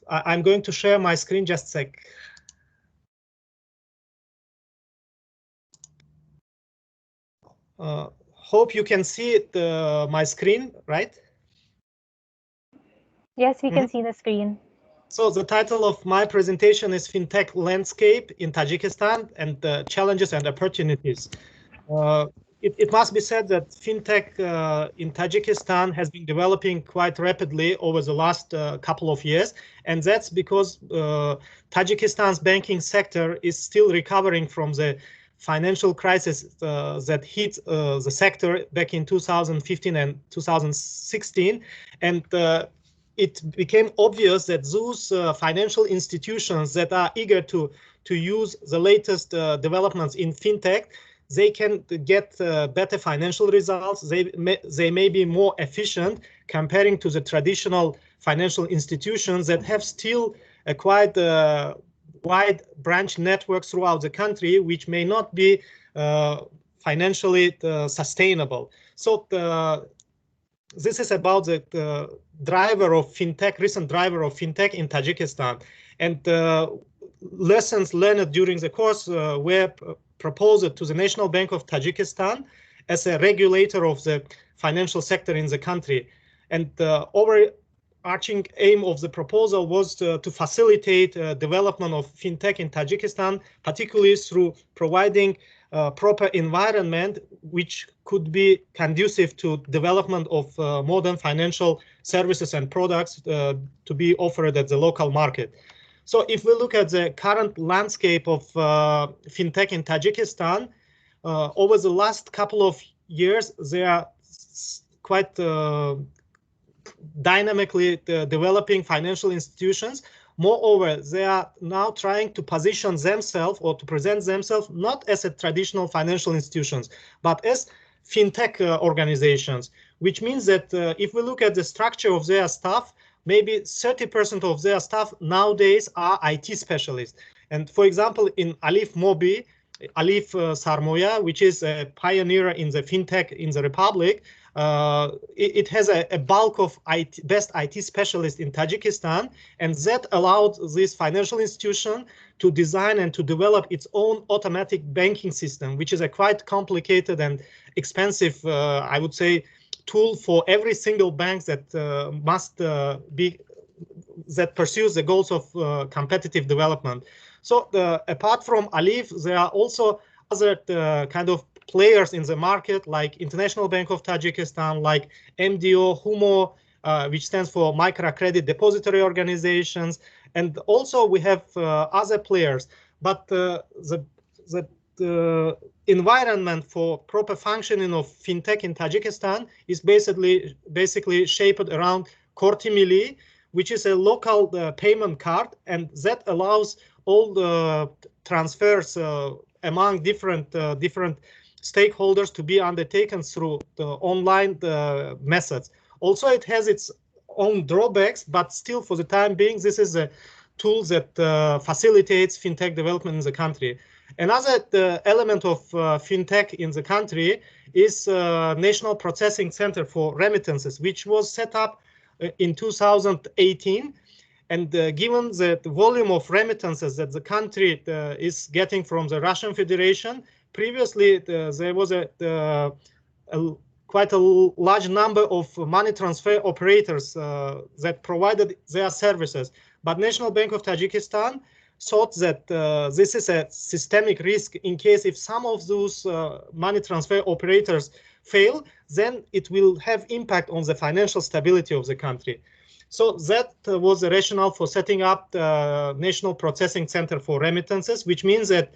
I'm going to share my screen just a sec. Hope you can see my screen, right? Yes, we can see the screen. So the title of my presentation is Fintech Landscape in Tajikistan and the Challenges and Opportunities. It must be said that Fintech in Tajikistan has been developing quite rapidly over the last couple of years. And that's because Tajikistan's banking sector is still recovering from the financial crisis that hit the sector back in 2015 and 2016. And it became obvious that those financial institutions that are eager to use the latest developments in fintech, they can get better financial results. They may be more efficient comparing to the traditional financial institutions that have still a quite wide branch networks throughout the country, which may not be financially sustainable. So this is about the driver of fintech, recent driver of fintech in Tajikistan, and lessons learned during the course were proposed to the National Bank of Tajikistan as a regulator of the financial sector in the country. And the overarching aim of the proposal was to facilitate development of fintech in Tajikistan, particularly through providing proper environment which could be conducive to development of modern financial services and products to be offered at the local market. So if we look at the current landscape of fintech in Tajikistan, over the last couple of years, they are quite dynamically developing financial institutions. Moreover, they are now trying to position themselves or to present themselves not as a traditional financial institutions, but as fintech organizations, which means that if we look at the structure of their staff, maybe 30% of their staff nowadays are IT specialists. And for example, in Alif Mobi, Alif Sarmoya, which is a pioneer in the fintech in the Republic, it has a bulk of best IT specialists in Tajikistan, and that allowed this financial institution to design and to develop its own automatic banking system, which is a quite complicated and expensive, I would say, tool for every single bank that that pursues the goals of competitive development. So apart from Alif, there are also other kind of players in the market, like International Bank of Tajikistan, like MDO, HUMO, which stands for Microcredit Depository Organizations, and also we have other players. But the environment for proper functioning of fintech in Tajikistan is basically shaped around Korti Milli, which is a local payment card, and that allows all the transfers among different stakeholders to be undertaken through the online methods. Also, it has its own drawbacks, but still, for the time being, this is a tool that facilitates fintech development in the country. Another element of fintech in the country is National Processing Center for Remittances, which was set up in 2018. And given the volume of remittances that the country is getting from the Russian Federation, previously there was quite a large number of money transfer operators that provided their services. But National Bank of Tajikistan thought that this is a systemic risk in case if some of those money transfer operators fail, then it will have impact on the financial stability of the country. So that was the rationale for setting up the National Processing Center for Remittances, which means that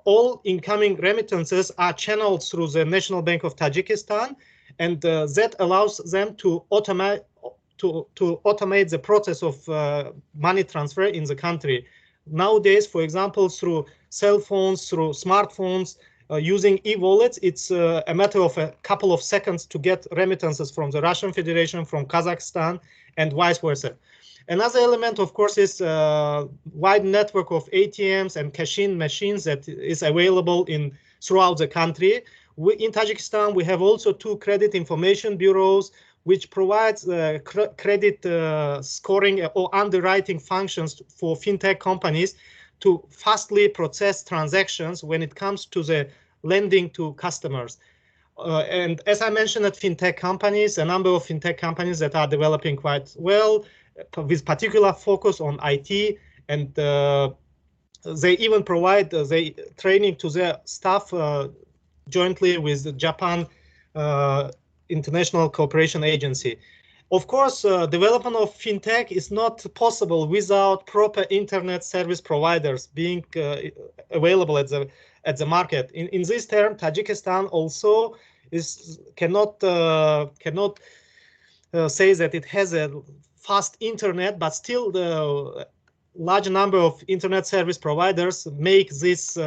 all incoming remittances are channeled through the National Bank of Tajikistan, and that allows them to automate the process of money transfer in the country. Nowadays, for example, through cell phones, through smartphones, using e-wallets, it's a matter of a couple of seconds to get remittances from the Russian Federation, from Kazakhstan, and vice versa. Another element, of course, is a wide network of ATMs and cash-in machines that is available throughout the country. In Tajikistan, we have also 2 credit information bureaus. which provides credit scoring or underwriting functions for fintech companies to fastly process transactions when it comes to the lending to customers. And as I mentioned, at fintech companies, a number of fintech companies that are developing quite well, with particular focus on IT, and they even provide the training to their staff jointly with the Japan International Cooperation Agency. Of course, development of fintech is not possible without proper internet service providers being available at the market. In this term, Tajikistan also cannot say that it has a fast internet, but still the large number of internet service providers make these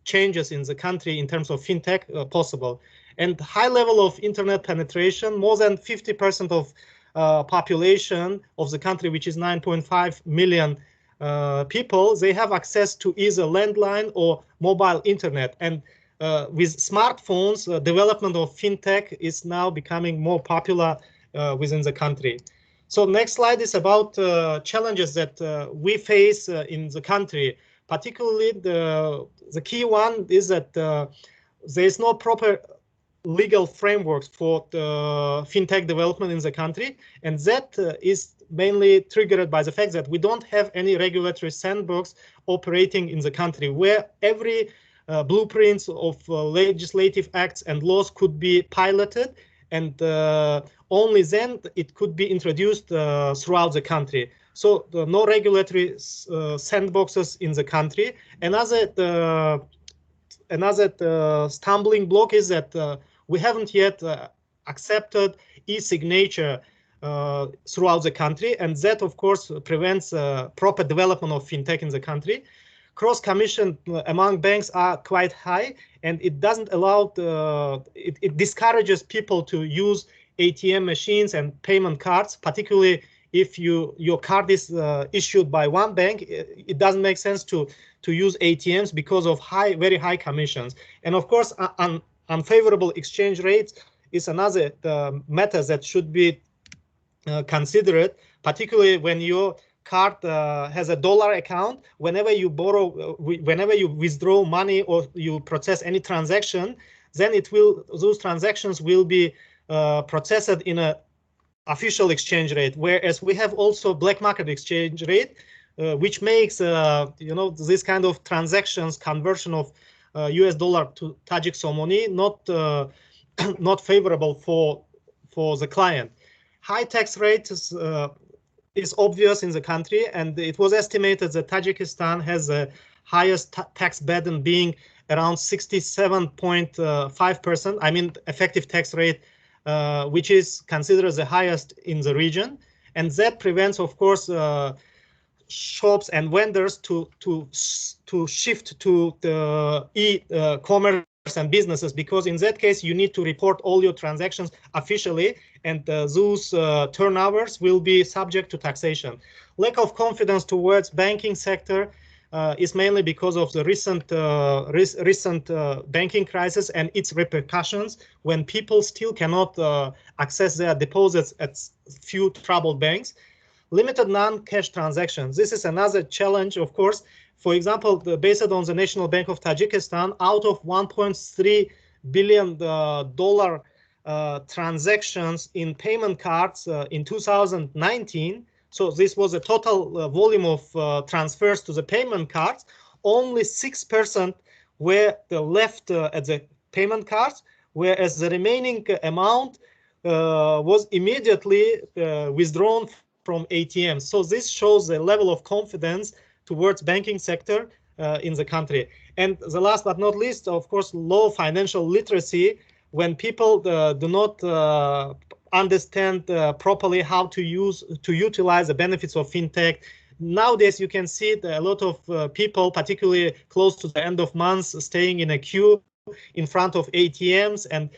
changes in the country in terms of fintech possible. And high level of internet penetration, more than 50% of population of the country, which is 9.5 million people, they have access to either landline or mobile internet. And with smartphones, development of fintech is now becoming more popular within the country. So next slide is about challenges that we face in the country. Particularly, the key one is that there is no proper legal frameworks for the fintech development in the country, and that is mainly triggered by the fact that we don't have any regulatory sandbox operating in the country where every blueprints of legislative acts and laws could be piloted, and only then it could be introduced throughout the country. So no regulatory sandboxes in the country. Another stumbling block is that we haven't yet accepted e-signature throughout the country, and that of course prevents proper development of fintech in the country. Cross commission among banks are quite high, and it doesn't allow it discourages people to use ATM machines and payment cards, particularly if your card is issued by one bank. It doesn't make sense to use ATMs because of very high commissions. And of course, unfavorable exchange rates is another matter that should be considered, particularly when your card has a dollar account. Whenever you withdraw money or you process any transaction, then those transactions will be processed in an official exchange rate, whereas we have also black market exchange rate, which makes this kind of transactions, conversion of US dollar to Tajik somoni, not favorable for the client. High tax rates is obvious in the country, and it was estimated that Tajikistan has the highest tax burden, being around 67.5%. I mean, effective tax rate, which is considered the highest in the region, and that prevents, of course, shops and vendors to shift to the e-commerce and businesses, because in that case you need to report all your transactions officially, and those turnovers will be subject to taxation. Lack of confidence towards banking sector is mainly because of the recent banking crisis and its repercussions, when people still cannot access their deposits at few troubled banks. Limited non-cash transactions. This is another challenge, of course. For example, based on the National Bank of Tajikistan, out of $1.3 billion transactions in payment cards in 2019, so this was a total volume of transfers to the payment cards, only 6% were left at the payment cards, whereas the remaining amount was immediately withdrawn from ATMs. So this shows the level of confidence towards banking sector in the country. And the last but not least, of course, low financial literacy, when people do not understand properly how to utilize the benefits of fintech. Nowadays, you can see a lot of people, particularly close to the end of months, staying in a queue in front of ATMs and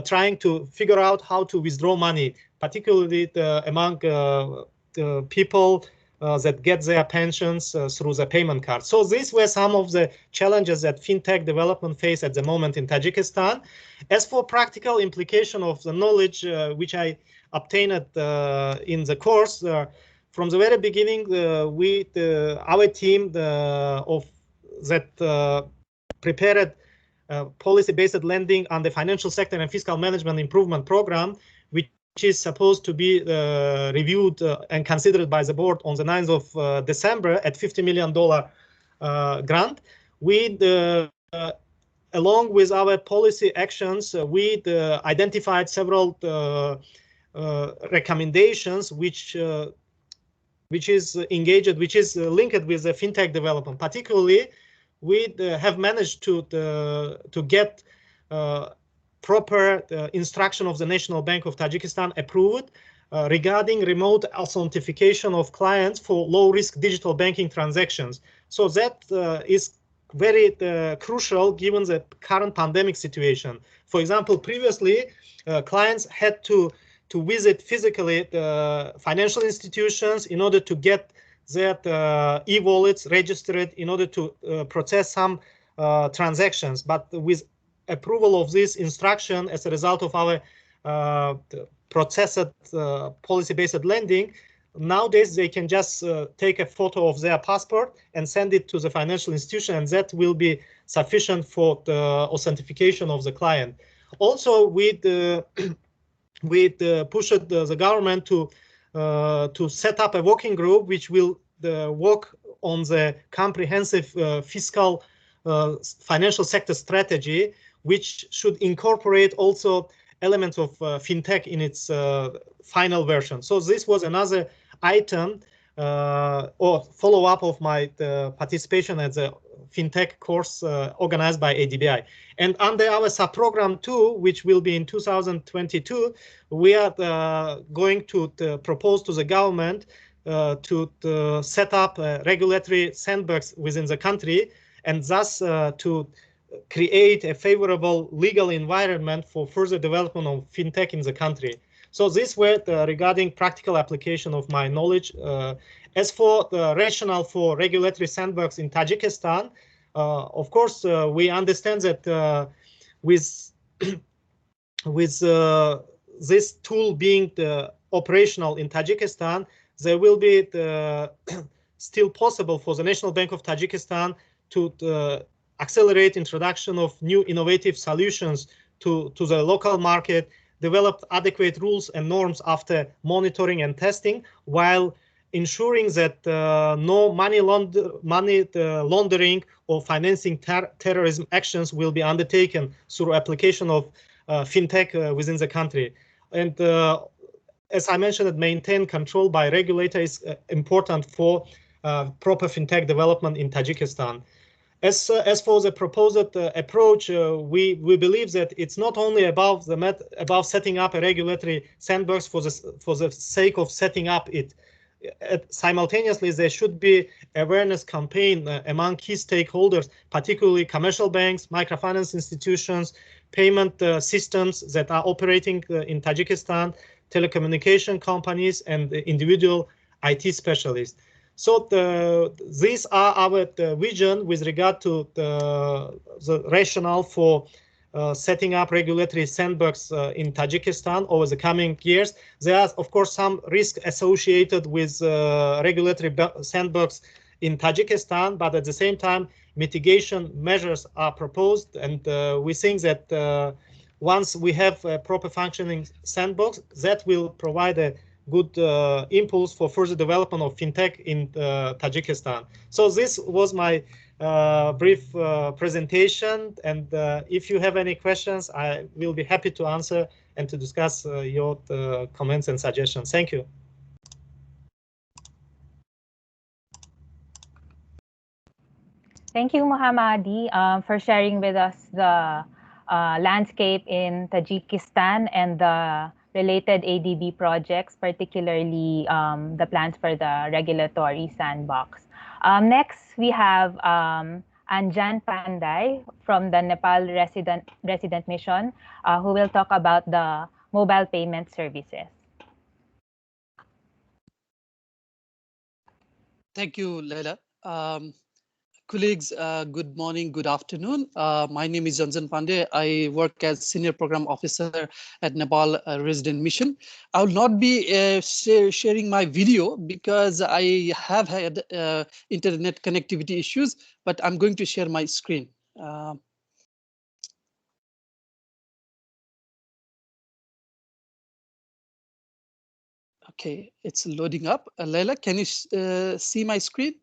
trying to figure out how to withdraw money, particularly among people that get their pensions through the payment card. So these were some of the challenges that fintech development face at the moment in Tajikistan. As for practical implication of the knowledge which I obtained in the course. From the very beginning, our team prepared policy-based lending on the financial sector and fiscal management improvement program, which is supposed to be reviewed and considered by the board on the 9th of December at $50 million grant. We, along with our policy actions, we identified several recommendations which is engaged, which is linked with the fintech development. Particularly, we have managed to get proper instruction of the National Bank of Tajikistan approved regarding remote authentication of clients for low-risk digital banking transactions. So that is very crucial given the current pandemic situation. For example, previously, clients had to visit physically the financial institutions in order to get their e-wallets registered in order to process some transactions. But with approval of this instruction as a result of our processed policy-based lending, nowadays they can just take a photo of their passport and send it to the financial institution, and that will be sufficient for the authentication of the client. Also, we pushed the government to set up a working group which will work on the comprehensive fiscal financial sector strategy, which should incorporate also elements of fintech in its final version. So this was another item or follow-up of my participation at the fintech course organized by ADBI. And under our sub-program 2, which will be in 2022, we are going to propose to the government to set up a regulatory sandbox within the country, and thus to create a favorable legal environment for further development of fintech in the country. So this were regarding practical application of my knowledge. As for the rationale for regulatory sandbox in Tajikistan, of course, we understand that with this tool being operational in Tajikistan, there will be still possible for the National Bank of Tajikistan to accelerate introduction of new innovative solutions to the local market, develop adequate rules and norms after monitoring and testing, while ensuring that no money laundering or financing terrorism actions will be undertaken through application of fintech within the country. And as I mentioned, maintain control by regulator is important for proper fintech development in Tajikistan. As for the proposed approach, we believe that it's not only about setting up a regulatory sandbox for the sake of setting up it. Simultaneously, there should be awareness campaign among key stakeholders, particularly commercial banks, microfinance institutions, payment systems that are operating in Tajikistan, telecommunication companies, and individual IT specialists. So these are our vision with regard to the rationale for setting up regulatory sandbox in Tajikistan over the coming years. There are, of course, some risks associated with regulatory sandbox in Tajikistan, but at the same time, mitigation measures are proposed, and we think that once we have a proper functioning sandbox, that will provide a good impulse for further development of fintech in Tajikistan. So this was my brief presentation, and if you have any questions, I will be happy to answer and to discuss your comments and suggestions. Thank you. Thank you, Mohammadi, for sharing with us the landscape in Tajikistan and the related ADB projects, particularly the plans for the regulatory sandbox. Next, we have Anjan Panday from the Nepal Resident Mission, who will talk about the mobile payment services. Thank you, Leila. Colleagues, good morning, good afternoon. My name is Janjan Pandey. I work as Senior Program Officer at Nepal Resident Mission. I will not be sharing my video because I have had internet connectivity issues, but I'm going to share my screen. Okay, it's loading up. Leila, can you see my screen?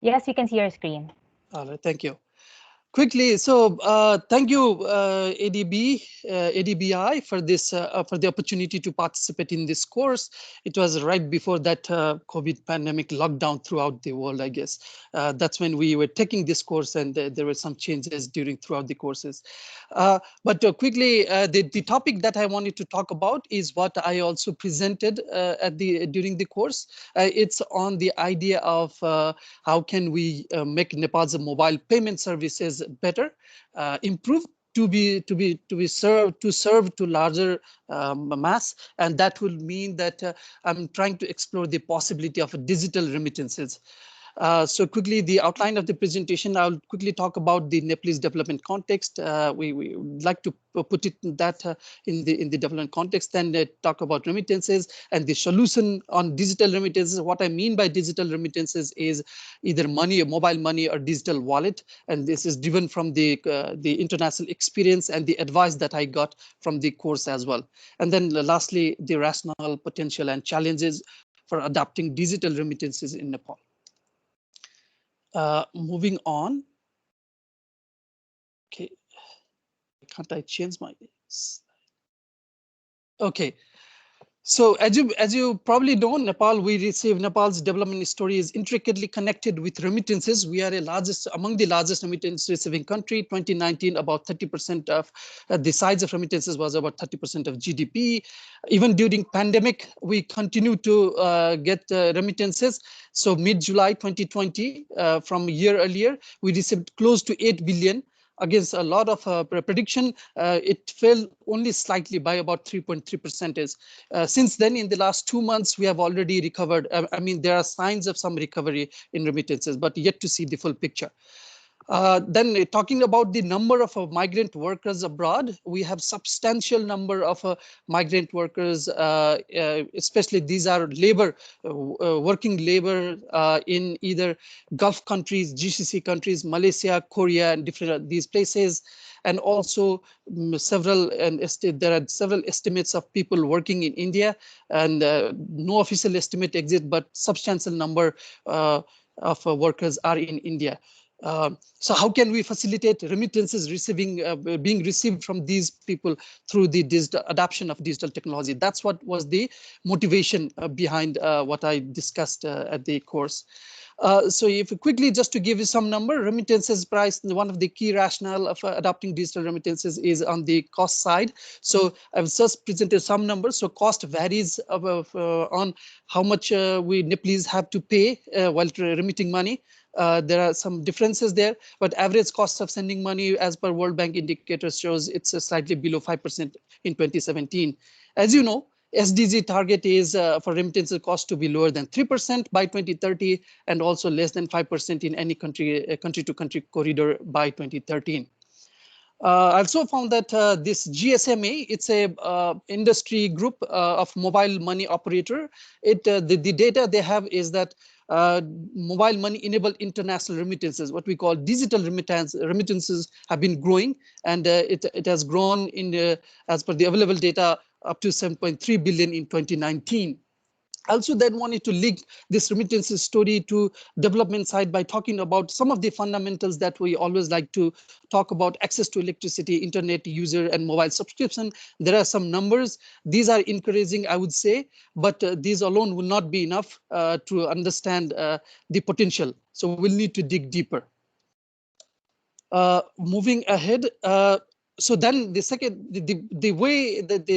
Yes, we can see your screen. All right, thank you. Quickly, so thank you, ADBI, for this for the opportunity to participate in this course. It was right before that COVID pandemic lockdown throughout the world, I guess. That's when we were taking this course, and there were some changes throughout the courses. But quickly, the topic that I wanted to talk about is what I also presented during the course. It's on the idea of how can we make Nepal's mobile payment services better, improve to serve to larger mass, and that will mean that I'm trying to explore the possibility of digital remittances. So quickly, the outline of the presentation, I'll quickly talk about the Nepalese development context. We would like to put it in that in the development context, then talk about remittances and the solution on digital remittances. What I mean by digital remittances is either money, or mobile money, or digital wallet, and this is driven from the international experience and the advice that I got from the course as well. And then lastly, the rationale, potential, and challenges for adopting digital remittances in Nepal. Moving on. Okay, can't I change my? Okay. So as you probably know, Nepal's development story is intricately connected with remittances. We are among the largest remittance receiving country. 2019, about 30% of the size of remittances was about 30% of GDP. Even during pandemic, we continue to get remittances. So mid-July 2020, from a year earlier, we received close to 8 billion. Against a lot of prediction, it fell only slightly by about 3.3%. Since then, in the last 2 months, we have already recovered. I mean, there are signs of some recovery in remittances, but yet to see the full picture. Then talking about the number of migrant workers abroad, we have substantial number of migrant workers, especially these are working labor in either Gulf countries, GCC countries, Malaysia, Korea, and different these places. And also there are several estimates of people working in India, and no official estimate exists, but substantial number of workers are in India. So how can we facilitate remittances being received from these people through the adoption of digital technology? That's what was the motivation behind what I discussed at the course. So if quickly, just to give you some number, remittances price, one of the key rationale of adopting digital remittances is on the cost side. So I've just presented some numbers. So cost varies on how much we Nepalese have to pay while remitting money. There are some differences there, but average cost of sending money as per World Bank indicators shows it's slightly below 5% in 2017. As you know, SDG target is for remittances cost to be lower than 3% by 2030, and also less than 5% in any country-to-country corridor by 2013. I also found that this GSMA, it's a industry group of mobile money operator. The data they have is that mobile money enabled international remittances, what we call digital remittances, have been growing, and it has grown as per the available data up to 7.3 billion in 2019. Also then wanted to link this remittances story to development side by talking about some of the fundamentals that we always like to talk about: access to electricity, internet user, and mobile subscription. There are some numbers. These are encouraging, I would say, but these alone will not be enough to understand the potential. So we'll need to dig deeper. Moving ahead. So then the second, the way that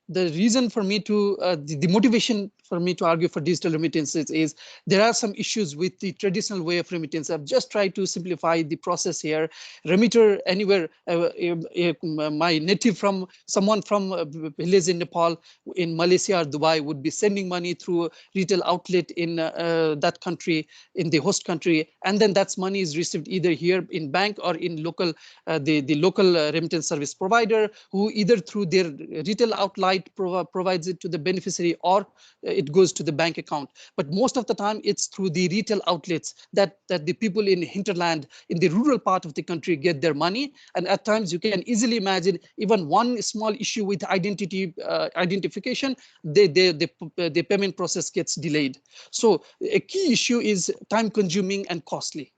the reason for me to, the motivation for me to argue for digital remittances is there are some issues with the traditional way of remittance. I've just tried to simplify the process here. Remitter anywhere, my native from someone from village in Nepal, in Malaysia or Dubai would be sending money through a retail outlet in that country, in the host country, and then that money is received either here in bank or in local, the local remittance service provider, who either through their retail outlet provides it to the beneficiary, or it goes to the bank account. But most of the time it's through the retail outlets that the people in hinterland, in the rural part of the country, get their money. And at times you can easily imagine even one small issue with identification, the payment process gets delayed. So a key issue is time consuming and costly.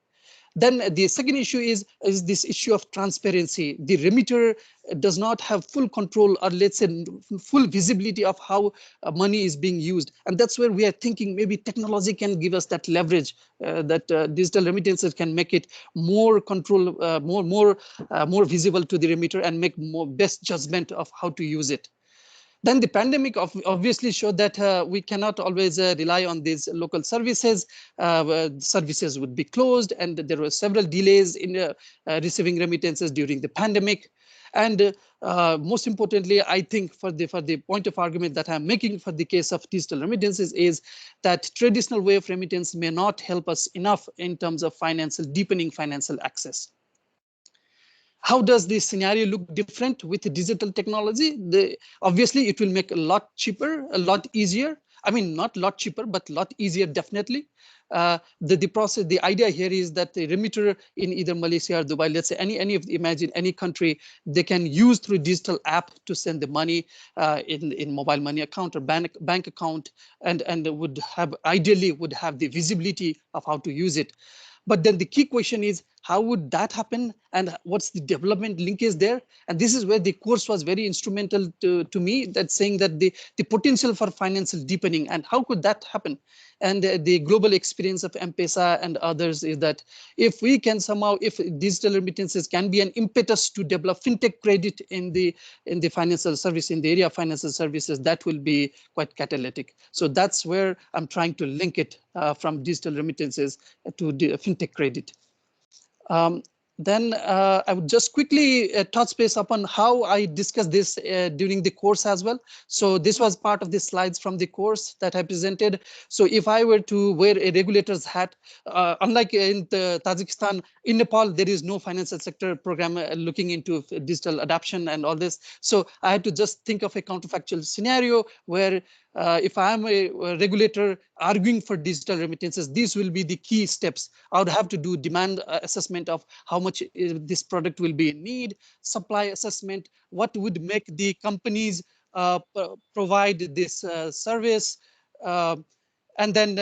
Then the second issue is this issue of transparency. The remitter does not have full control, or let's say full visibility of how money is being used. And that's where we are thinking maybe technology can give us that leverage, that digital remittances can make it more control, more visible to the remitter, and make more best judgment of how to use it. Then the pandemic obviously showed that we cannot always rely on these local services. Services would be closed, and there were several delays in receiving remittances during the pandemic. And most importantly, I think for the point of argument that I'm making for the case of digital remittances is that traditional way of remittance may not help us enough in terms of deepening financial access. How does this scenario look different with the digital technology? Obviously, it will make a lot cheaper, a lot easier. I mean, not a lot cheaper, but a lot easier, definitely. The idea here is that the remitter in either Malaysia or Dubai, let's say imagine any country, they can use through digital app to send the money in mobile money account or bank account, and ideally would have the visibility of how to use it. But then the key question is, how would that happen, and what's the development linkage there? And this is where the course was very instrumental to me, that saying that the potential for financial deepening, and how could that happen? And the global experience of M-Pesa and others is that if we can somehow, if digital remittances can be an impetus to develop fintech credit in the financial service, in the area of financial services, that will be quite catalytic. So that's where I'm trying to link it from digital remittances to the fintech credit. Then I would just quickly touch base upon how I discussed this during the course as well. So this was part of the slides from the course that I presented. So if I were to wear a regulator's hat, unlike in Tajikistan, in Nepal, there is no financial sector program looking into digital adoption and all this. So I had to just think of a counterfactual scenario where if I am a regulator arguing for digital remittances, these will be the key steps. I would have to do demand assessment of how much this product will be in need, supply assessment, what would make the companies provide this service, and then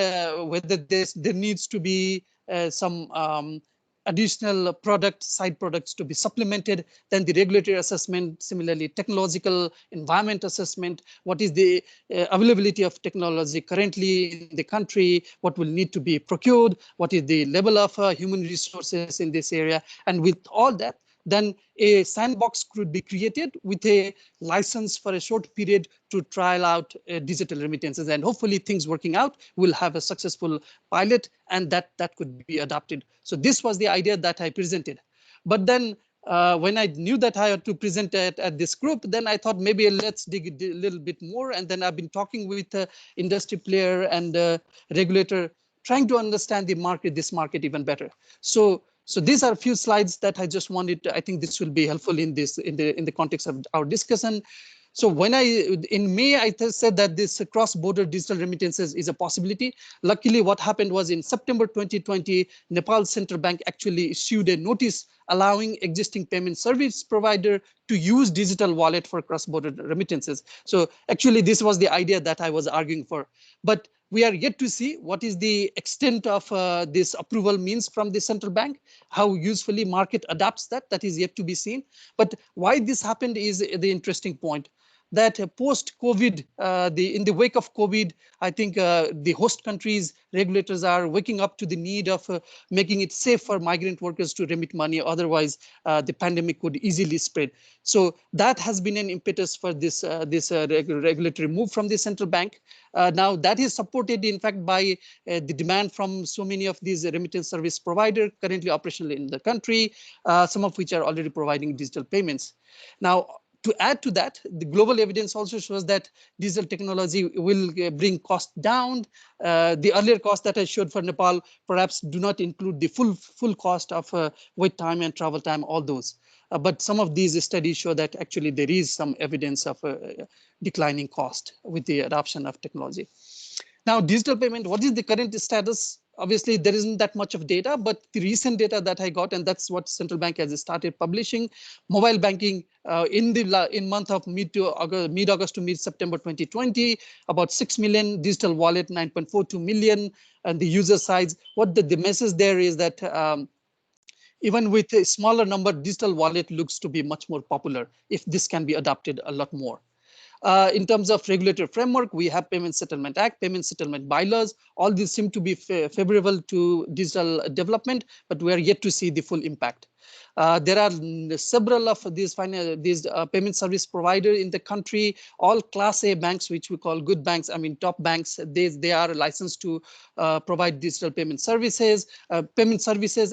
whether there needs to be some additional side products to be supplemented. Then the regulatory assessment, similarly technological environment assessment, what is the availability of technology currently in the country, what will need to be procured, what is the level of human resources in this area. And with all that, then a sandbox could be created with a license for a short period to trial out digital remittances, and hopefully things working out, will have a successful pilot, and that could be adopted. So this was the idea that I presented. But then when I knew that I had to present at this group, then I thought maybe let's dig a little bit more. And then I've been talking with industry player and regulator, trying to understand this market even better. So these are a few slides that I just wanted I think this will be helpful in the context of our discussion. So in May, I said that this cross-border digital remittances is a possibility. Luckily, what happened was in September 2020, Nepal Central Bank actually issued a notice allowing existing payment service provider to use digital wallet for cross-border remittances. So actually, this was the idea that I was arguing for. But we are yet to see what is the extent of this approval means from the central bank, how usefully market adapts that is yet to be seen. But why this happened is the interesting point. that post-COVID, in the wake of COVID, I think the host countries regulators are waking up to the need of making it safe for migrant workers to remit money. Otherwise, the pandemic could easily spread. So that has been an impetus for this regulatory move from the central bank. Now that is supported, in fact, by the demand from so many of these remittance service providers currently operational in the country, some of which are already providing digital payments. Now, to add to that, the global evidence also shows that digital technology will bring cost down. The earlier cost that I showed for Nepal perhaps do not include the full cost of wait time and travel time, all those. But some of these studies show that actually there is some evidence of a declining cost with the adoption of technology. Now, digital payment, what is the current status? Obviously, there isn't that much of data, but the recent data that I got, and that's what central bank has started publishing, mobile banking in month of mid-August to mid-September 2020, about 6 million, digital wallet 9.42 million, and the user size. What the message there is that even with a smaller number, digital wallet looks to be much more popular if this can be adopted a lot more. In terms of regulatory framework, we have Payment Settlement Act, Payment Settlement Bylaws. All these seem to be favorable to digital development, but we are yet to see the full impact. There are several of these payment service providers in the country, all Class A banks, which we call good banks. I mean, top banks. They are licensed to provide digital payment services,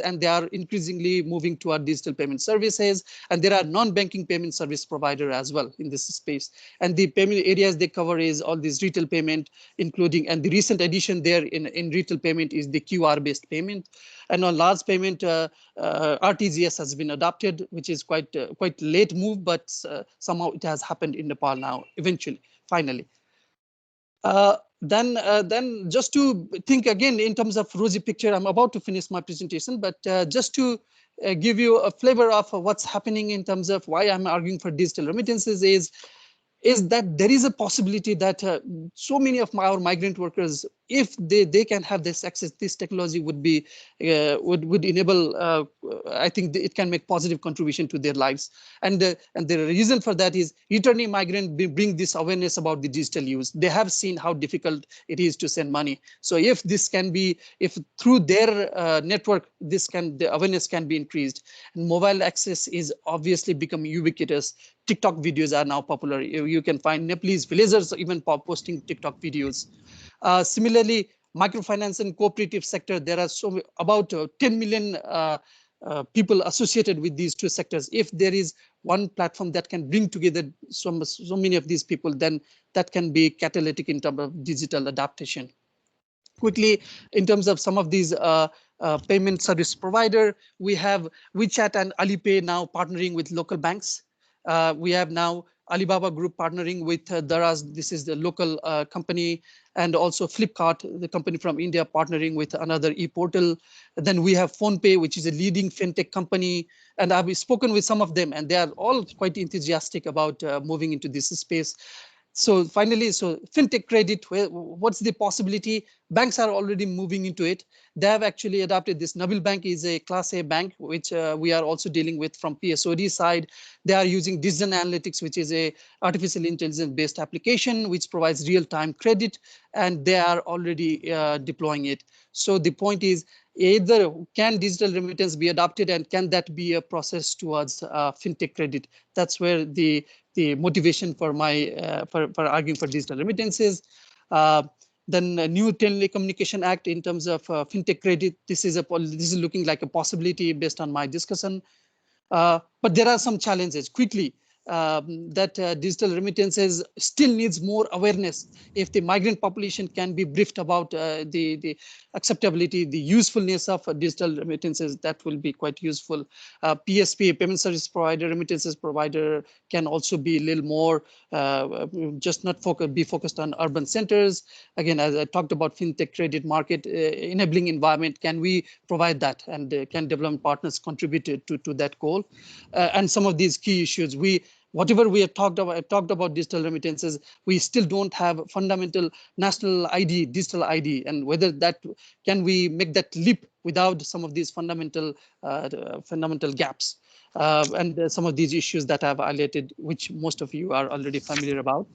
and they are increasingly moving toward digital payment services. And there are non-banking payment service provider as well in this space. And the payment areas they cover is all these retail payment, including, and the recent addition there in retail payment is the QR-based payment. And on large payment, RTGS has been adopted, which is quite late move, but somehow it has happened in Nepal now, eventually, finally. Then just to think again in terms of rosy picture, I'm about to finish my presentation, but just to give you a flavor of what's happening in terms of why I'm arguing for digital remittances is that there is a possibility that so many of our migrant workers, if they can have this access, this technology would be would enable. I think it can make positive contribution to their lives, and the reason for that is returning migrant bring this awareness about the digital use. They have seen how difficult it is to send money. So if this can be, if through their network, the awareness can be increased, and mobile access is obviously becoming ubiquitous. TikTok videos are now popular. You can find Nepalese villagers even posting TikTok videos. Similarly, microfinance and cooperative sector, there are about 10 million people associated with these two sectors. If there is one platform that can bring together so many of these people, then that can be catalytic in terms of digital adaptation. Quickly, in terms of some of these payment service provider, we have WeChat and Alipay now partnering with local banks. We have now Alibaba Group partnering with Daraz. This is the local company, and also Flipkart, the company from India, partnering with another e-portal. Then we have PhonePe, which is a leading fintech company, and I've spoken with some of them, and they are all quite enthusiastic about moving into this space. So finally, so fintech credit, what's the possibility? Banks are already moving into it. They have actually adopted this. Nabil Bank is a Class A bank, which we are also dealing with from PSOD side. They are using Decision Analytics, which is a artificial intelligence based application, which provides real-time credit, and they are already deploying it. So the point is, either can digital remittance be adopted, and can that be a process towards fintech credit? That's where the motivation for my for arguing for digital remittances. Then a new Telecommunication Act in terms of fintech credit. This is looking like a possibility based on my discussion. But there are some challenges. Quickly, that digital remittances still needs more awareness. If the migrant population can be briefed about the acceptability, the usefulness of digital remittances, that will be quite useful. PSP, payment service provider, remittances provider, can also be a little more, just not be focused on urban centers. Again, as I talked about fintech credit market enabling environment, can we provide that, and can development partners contribute to that goal? And some of these key issues, whatever we have talked about digital remittances, we still don't have fundamental national ID, digital ID, and whether that can we make that leap without some of these fundamental gaps. and some of these issues that I've highlighted, which most of you are already familiar about.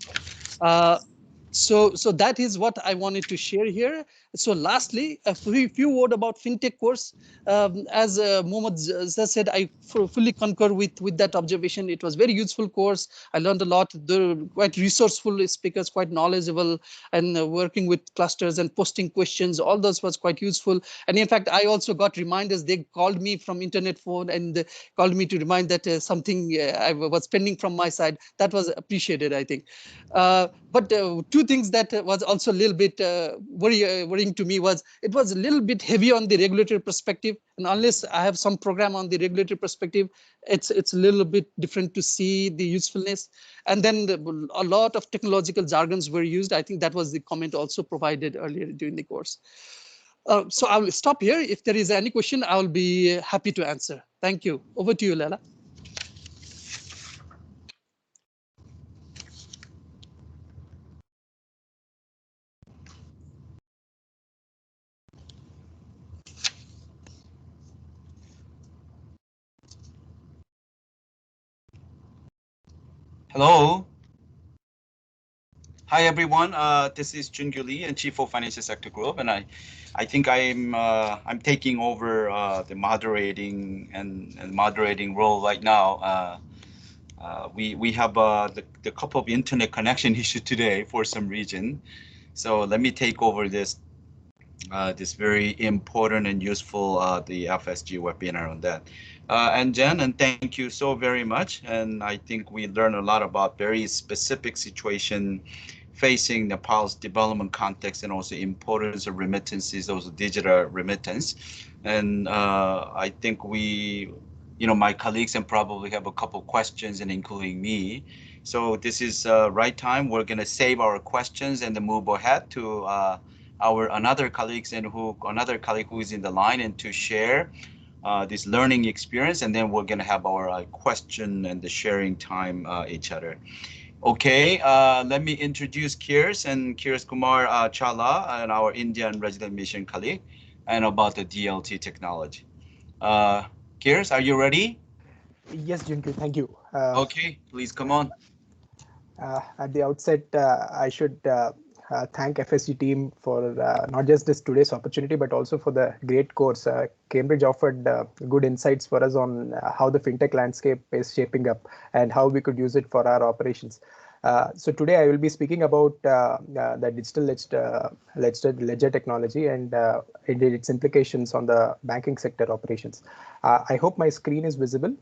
So that is what I wanted to share here. So lastly, a few word about fintech course. As Mohammed said, I fully concur with that observation. It was very useful course. I learned a lot. They're quite resourceful speakers, quite knowledgeable, and working with clusters and posting questions. All those was quite useful. And in fact, I also got reminders. They called me from internet phone and called me to remind that something I was pending from my side. That was appreciated, I think. But two things that was also a little bit worrying to me was it was a little bit heavy on the regulatory perspective, and unless I have some program on the regulatory perspective, it's a little bit different to see the usefulness. And then a lot of technological jargons were used. I think that was the comment also provided earlier during the course. So I will stop here. If there is any question, I will be happy to answer. Thank you. Over to you, Leila. Hello. Hi, everyone. This is Jungu Lee, and Chief of Financial Sector Group, and I think I'm taking over the moderating and moderating role right now. We have the couple of internet connection issue today for some reason, so let me take over this this very important and useful the FSG webinar on that. And Jen, and thank you so very much. And I think we learned a lot about very specific situation facing Nepal's development context and also importance of remittances, also digital remittance. And I think we, my colleagues and probably have a couple questions, and including me. So this is right time. We're going to save our questions and then move ahead to our another colleague who is in the line and to share this learning experience, and then we're going to have our question and the sharing time each other. Okay, let me introduce Kirs Kumar Chala, and our Indian resident mission colleague, and about the DLT technology. Kirs, are you ready? Yes, Junku, thank you. Okay, please come on. At the outset, I should thank FSG team for not just this today's opportunity, but also for the great course. Cambridge offered good insights for us on how the fintech landscape is shaping up and how we could use it for our operations. So today I will be speaking about the digital ledger technology and its implications on the banking sector operations. I hope my screen is visible.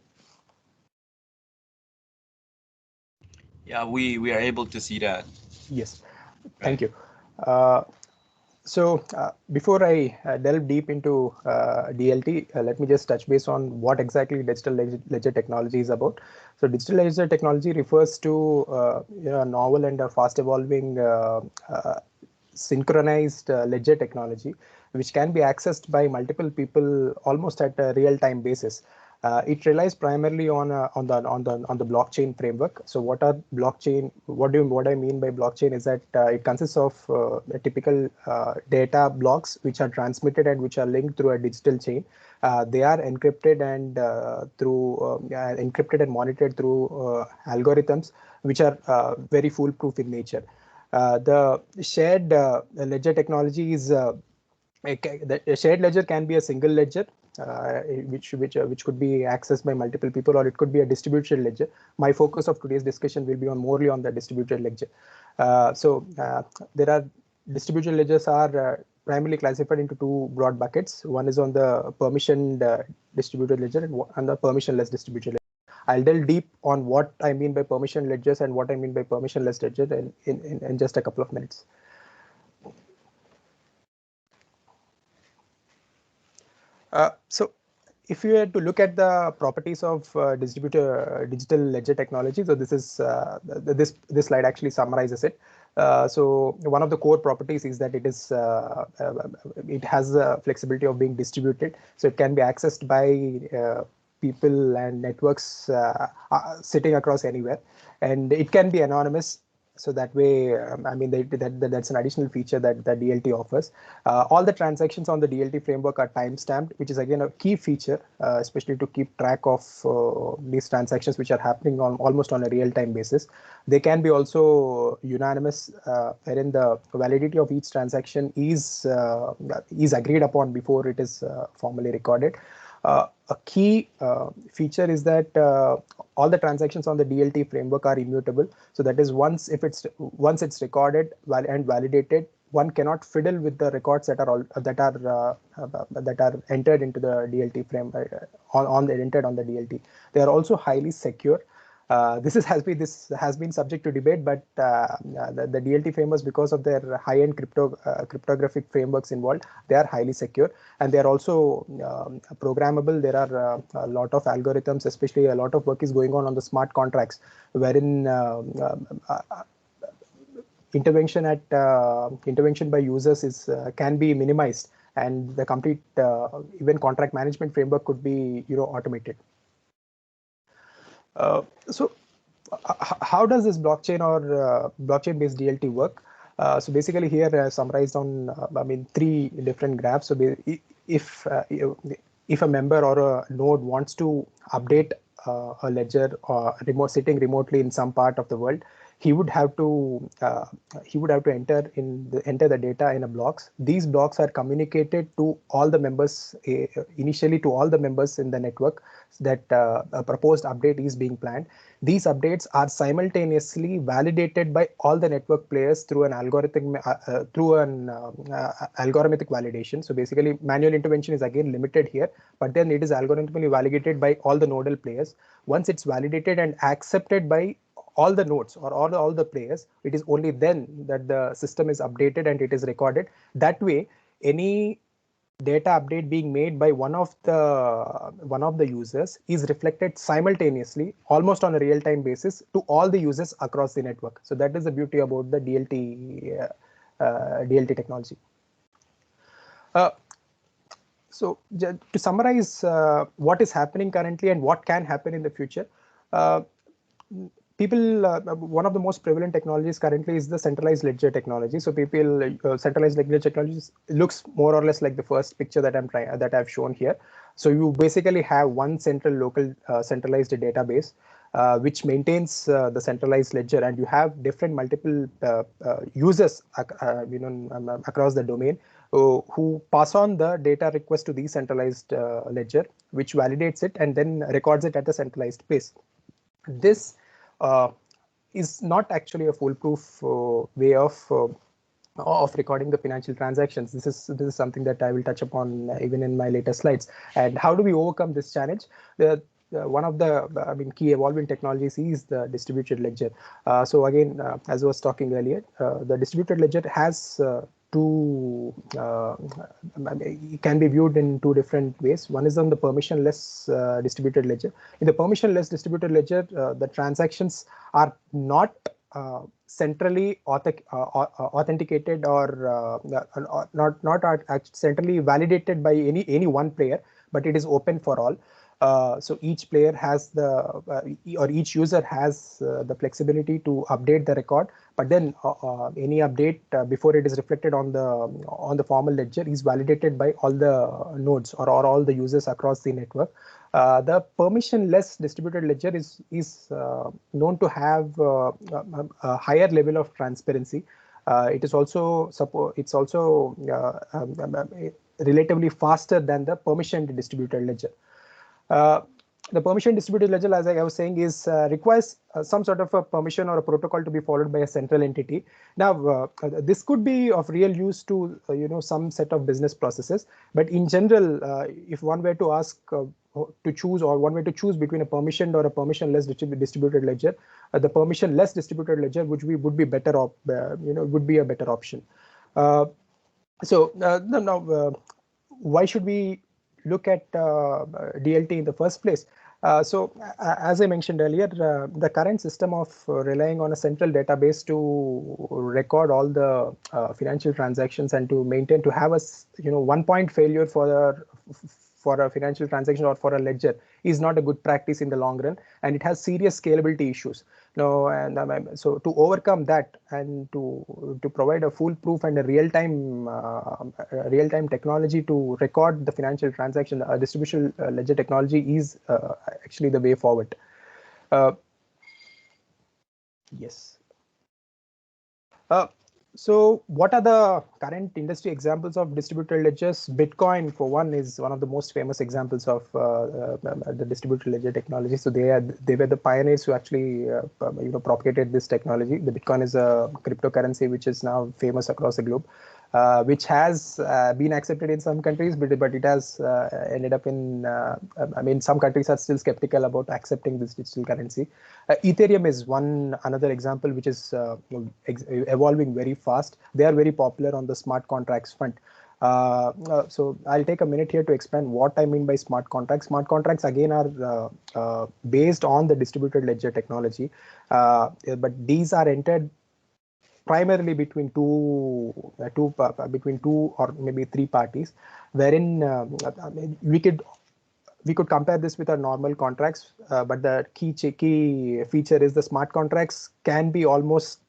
Yeah, we are able to see that. Yes, thank you. So before I delve deep into DLT, let me just touch base on what exactly digital ledger technology is about. So digital ledger technology refers to a novel and a fast evolving synchronized ledger technology, which can be accessed by multiple people almost at a real-time basis. It relies primarily on the blockchain framework. So what are blockchain? What I mean by blockchain is that it consists of typical data blocks which are transmitted and which are linked through a digital chain. They are encrypted and encrypted and monitored through algorithms which are very foolproof in nature. The shared ledger technology is the shared ledger can be a single ledger, which could be accessed by multiple people, or it could be a distributed ledger. My focus of today's discussion will be morely on the distributed ledger. There are distributed ledgers are primarily classified into two broad buckets. One is on the permissioned distributed ledger and the permissionless distributed ledger. I'll delve deep on what I mean by permission ledgers and what I mean by permissionless ledger in just a couple of minutes. So if you were to look at the properties of digital ledger technology, so this is this slide actually summarizes it. So one of the core properties is that it has the flexibility of being distributed, so it can be accessed by people and networks sitting across anywhere, and it can be anonymous. So that way, I mean, that's an additional feature that the DLT offers. All the transactions on the DLT framework are time-stamped, which is again a key feature, especially to keep track of these transactions which are happening on almost on a real-time basis. They can be also unanimous, wherein the validity of each transaction is agreed upon before it is formally recorded. A key feature is that all the transactions on the DLT framework are immutable. So that is once it's recorded and validated, one cannot fiddle with the records that are entered into the DLT frame entered on the DLT. They are also highly secure. This has been subject to debate, but the DLT frameworks, because of their high-end cryptographic frameworks involved, they are highly secure, and they are also programmable. There are a lot of algorithms, especially a lot of work is going on the smart contracts, wherein intervention by users can be minimized, and the complete even contract management framework could be automated. So how does this blockchain or blockchain-based DLT work? So basically here summarized on, I mean, 3 different graphs. So if a member or a node wants to update a ledger or sitting remotely in some part of the world, he would have to enter the data in a blocks. These blocks are communicated to all the members, initially to all the members in the network, that a proposed update is being planned. These updates are simultaneously validated by all the network players through an algorithmic validation. So basically, manual intervention is again limited here, but then it is algorithmically validated by all the nodal players. Once it's validated and accepted by all the nodes or all the players, it is only then that the system is updated and it is recorded. That way, any data update being made by one of the users is reflected simultaneously, almost on a real-time basis, to all the users across the network. So that is the beauty about the DLT technology. So to summarize what is happening currently and what can happen in the future, one of the most prevalent technologies currently is the centralized ledger technology. So centralized ledger technology looks more or less like the first picture that I've shown here. So you basically have one central local centralized database which maintains the centralized ledger, and you have different multiple users across the domain who pass on the data request to the centralized ledger, which validates it and then records it at the centralized place. This is not actually a foolproof way of recording the financial transactions. This is something that I will touch upon even in my later slides. And how do we overcome this challenge? One of the key evolving technologies is the distributed ledger. So again, as I was talking earlier, the distributed ledger has it can be viewed in 2 different ways. One is on the permissionless distributed ledger. In the permissionless distributed ledger, the transactions are not centrally authenticated or not centrally validated by any one player, but it is open for all. So each player has or each user has the flexibility to update the record, but then any update before it is reflected on the formal ledger is validated by all the nodes or all the users across the network. The permissionless distributed ledger is known to have a higher level of transparency. It is also relatively faster than the permission distributed ledger. The permission distributed ledger, as I was saying, requires some sort of a permission or a protocol to be followed by a central entity. Now, this could be of real use to some set of business processes, but in general, if one were to ask to choose, or one way to choose between a permissioned or a permissionless distributed ledger, the permissionless distributed ledger would be better would be a better option. Now, why should we look at DLT in the first place? So as I mentioned earlier, the current system of relying on a central database to record all the financial transactions and to have a one point failure for a financial transaction or for a ledger is not a good practice in the long run, and it has serious scalability issues. And so to overcome that and to provide a foolproof and a real-time technology to record the financial transaction, distribution ledger technology is actually the way forward. Yes. So what are the current industry examples of distributed ledgers? Bitcoin, for one, is one of the most famous examples of the distributed ledger technology. So they were the pioneers who actually propagated this technology. The Bitcoin is a cryptocurrency which is now famous across the globe, which has been accepted in some countries, but it has ended up in, some countries are still skeptical about accepting this digital currency. Ethereum is another example which is evolving very fast. They are very popular on the smart contracts front. So I'll take a minute here to explain what I mean by smart contracts. Smart contracts again are based on the distributed ledger technology, but these are entered primarily between two or maybe three parties, wherein we could compare this with our normal contracts, but the key feature is the smart contracts can be almost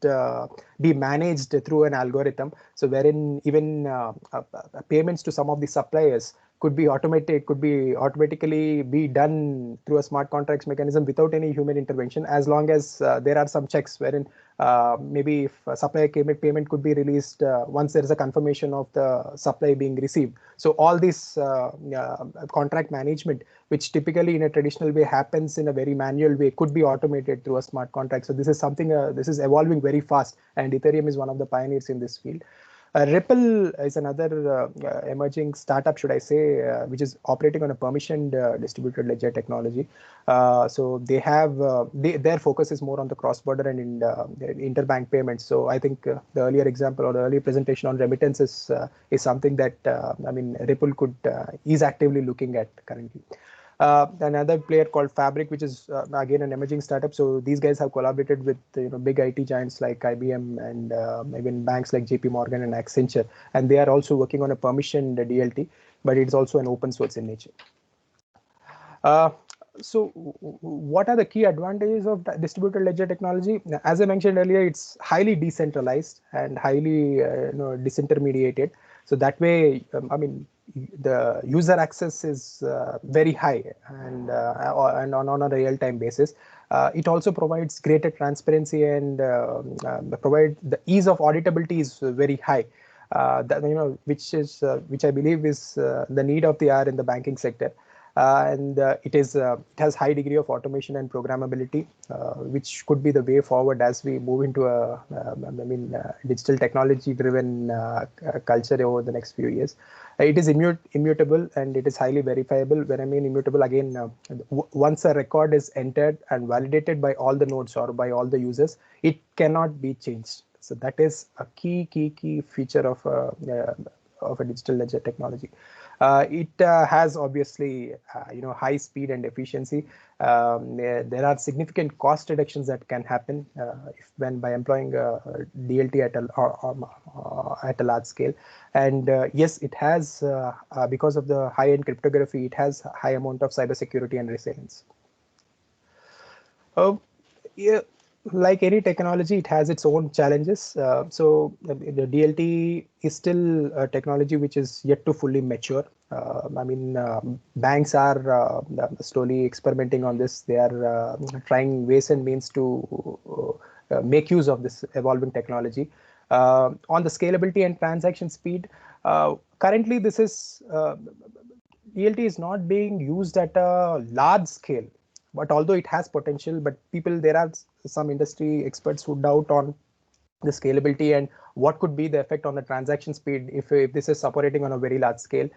be managed through an algorithm. So wherein even payments to some of the suppliers could be automatically be done through a smart contracts mechanism without any human intervention, as long as there are some checks wherein maybe if a supplier payment could be released once there is a confirmation of the supply being received. So all this contract management, which typically in a traditional way happens in a very manual way, could be automated through a smart contract. So this is something, this is evolving very fast, and Ethereum is one of the pioneers in this field. Ripple is another emerging startup, should I say, which is operating on a permissioned distributed ledger technology. So they have their focus is more on the cross-border and in interbank payments. So I think the earlier example or the earlier presentation on remittances is something that Ripple is actively looking at currently. Another player called Fabric, which is again an emerging startup. So these guys have collaborated with big IT giants like IBM and even banks like JP Morgan and Accenture, and they are also working on a permissioned DLT, but it's also an open source in nature. So what are the key advantages of distributed ledger technology? As I mentioned earlier, it's highly decentralized and highly disintermediated. So that way, the user access is very high and on a real-time basis. It also provides greater transparency and provide the ease of auditability is very high. Which I believe is the need of the hour in the banking sector. It has high degree of automation and programmability, which could be the way forward as we move into a digital technology driven culture over the next few years. It is immutable and it is highly verifiable. When I mean immutable, again, once a record is entered and validated by all the nodes or by all the users, it cannot be changed. So that is a key feature of a digital ledger technology. It has obviously high speed and efficiency. There are significant cost reductions that can happen by employing DLT at a large scale. And yes, it has because of the high-end cryptography, it has a high amount of cybersecurity and resilience. Yeah. Like any technology, it has its own challenges. So the DLT is still a technology which is yet to fully mature. Banks are slowly experimenting on this. They are trying ways and means to make use of this evolving technology. On the scalability and transaction speed, currently DLT is not being used at a large scale. But although it has potential, but there are some industry experts who doubt on the scalability and what could be the effect on the transaction speed if this is operating on a very large scale.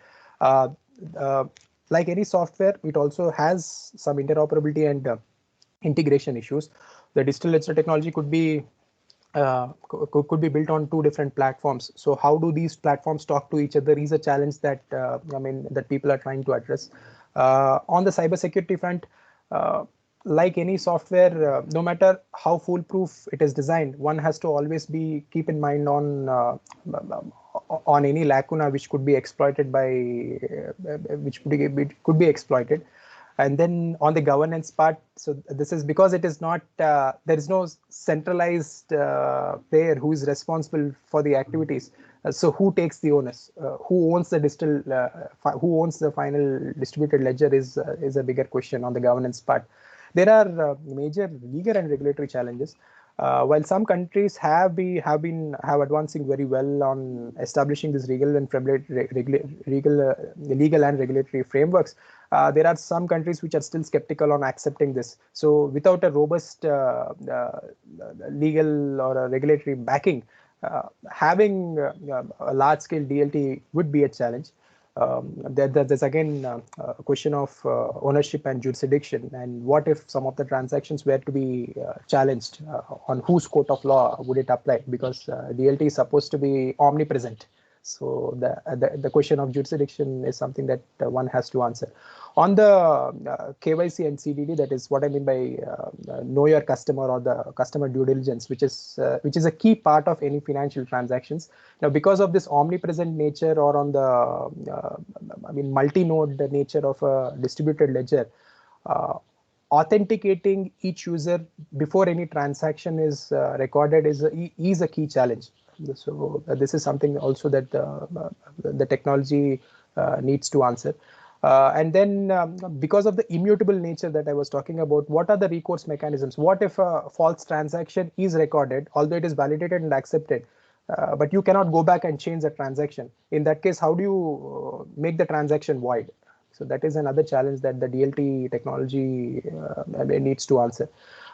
Like any software, it also has some interoperability and integration issues. The digital ledger technology could be built on two different platforms. So how do these platforms talk to each other is a challenge that that people are trying to address. On the cybersecurity front, like any software, no matter how foolproof it is designed, one has to always keep in mind on any lacuna which could be exploited by could be exploited. And then on the governance part, so this is because it is not, there is no centralized player who is responsible for the activities. So who takes the onus? Who owns the who owns the final distributed ledger is a bigger question on the governance part. There are major legal and regulatory challenges. While some countries have advancing very well on establishing these legal and regulatory frameworks, there are some countries which are still skeptical on accepting this. So without a robust legal or a regulatory backing, having a large-scale DLT would be a challenge. There's again a question of ownership and jurisdiction, and what if some of the transactions were to be challenged, on whose court of law would it apply, because DLT is supposed to be omnipresent. So the question of jurisdiction is something that one has to answer. On the KYC and CDD, that is what I mean by know your customer or the customer due diligence, which is a key part of any financial transactions. Now, because of this omnipresent nature, or on the multi-node nature of a distributed ledger, authenticating each user before any transaction is recorded is a key challenge. So this is something also that the technology needs to answer. And then because of the immutable nature that I was talking about, what are the recourse mechanisms? What if a false transaction is recorded, although it is validated and accepted, but you cannot go back and change the transaction? In that case, how do you make the transaction void? So that is another challenge that the DLT technology needs to answer.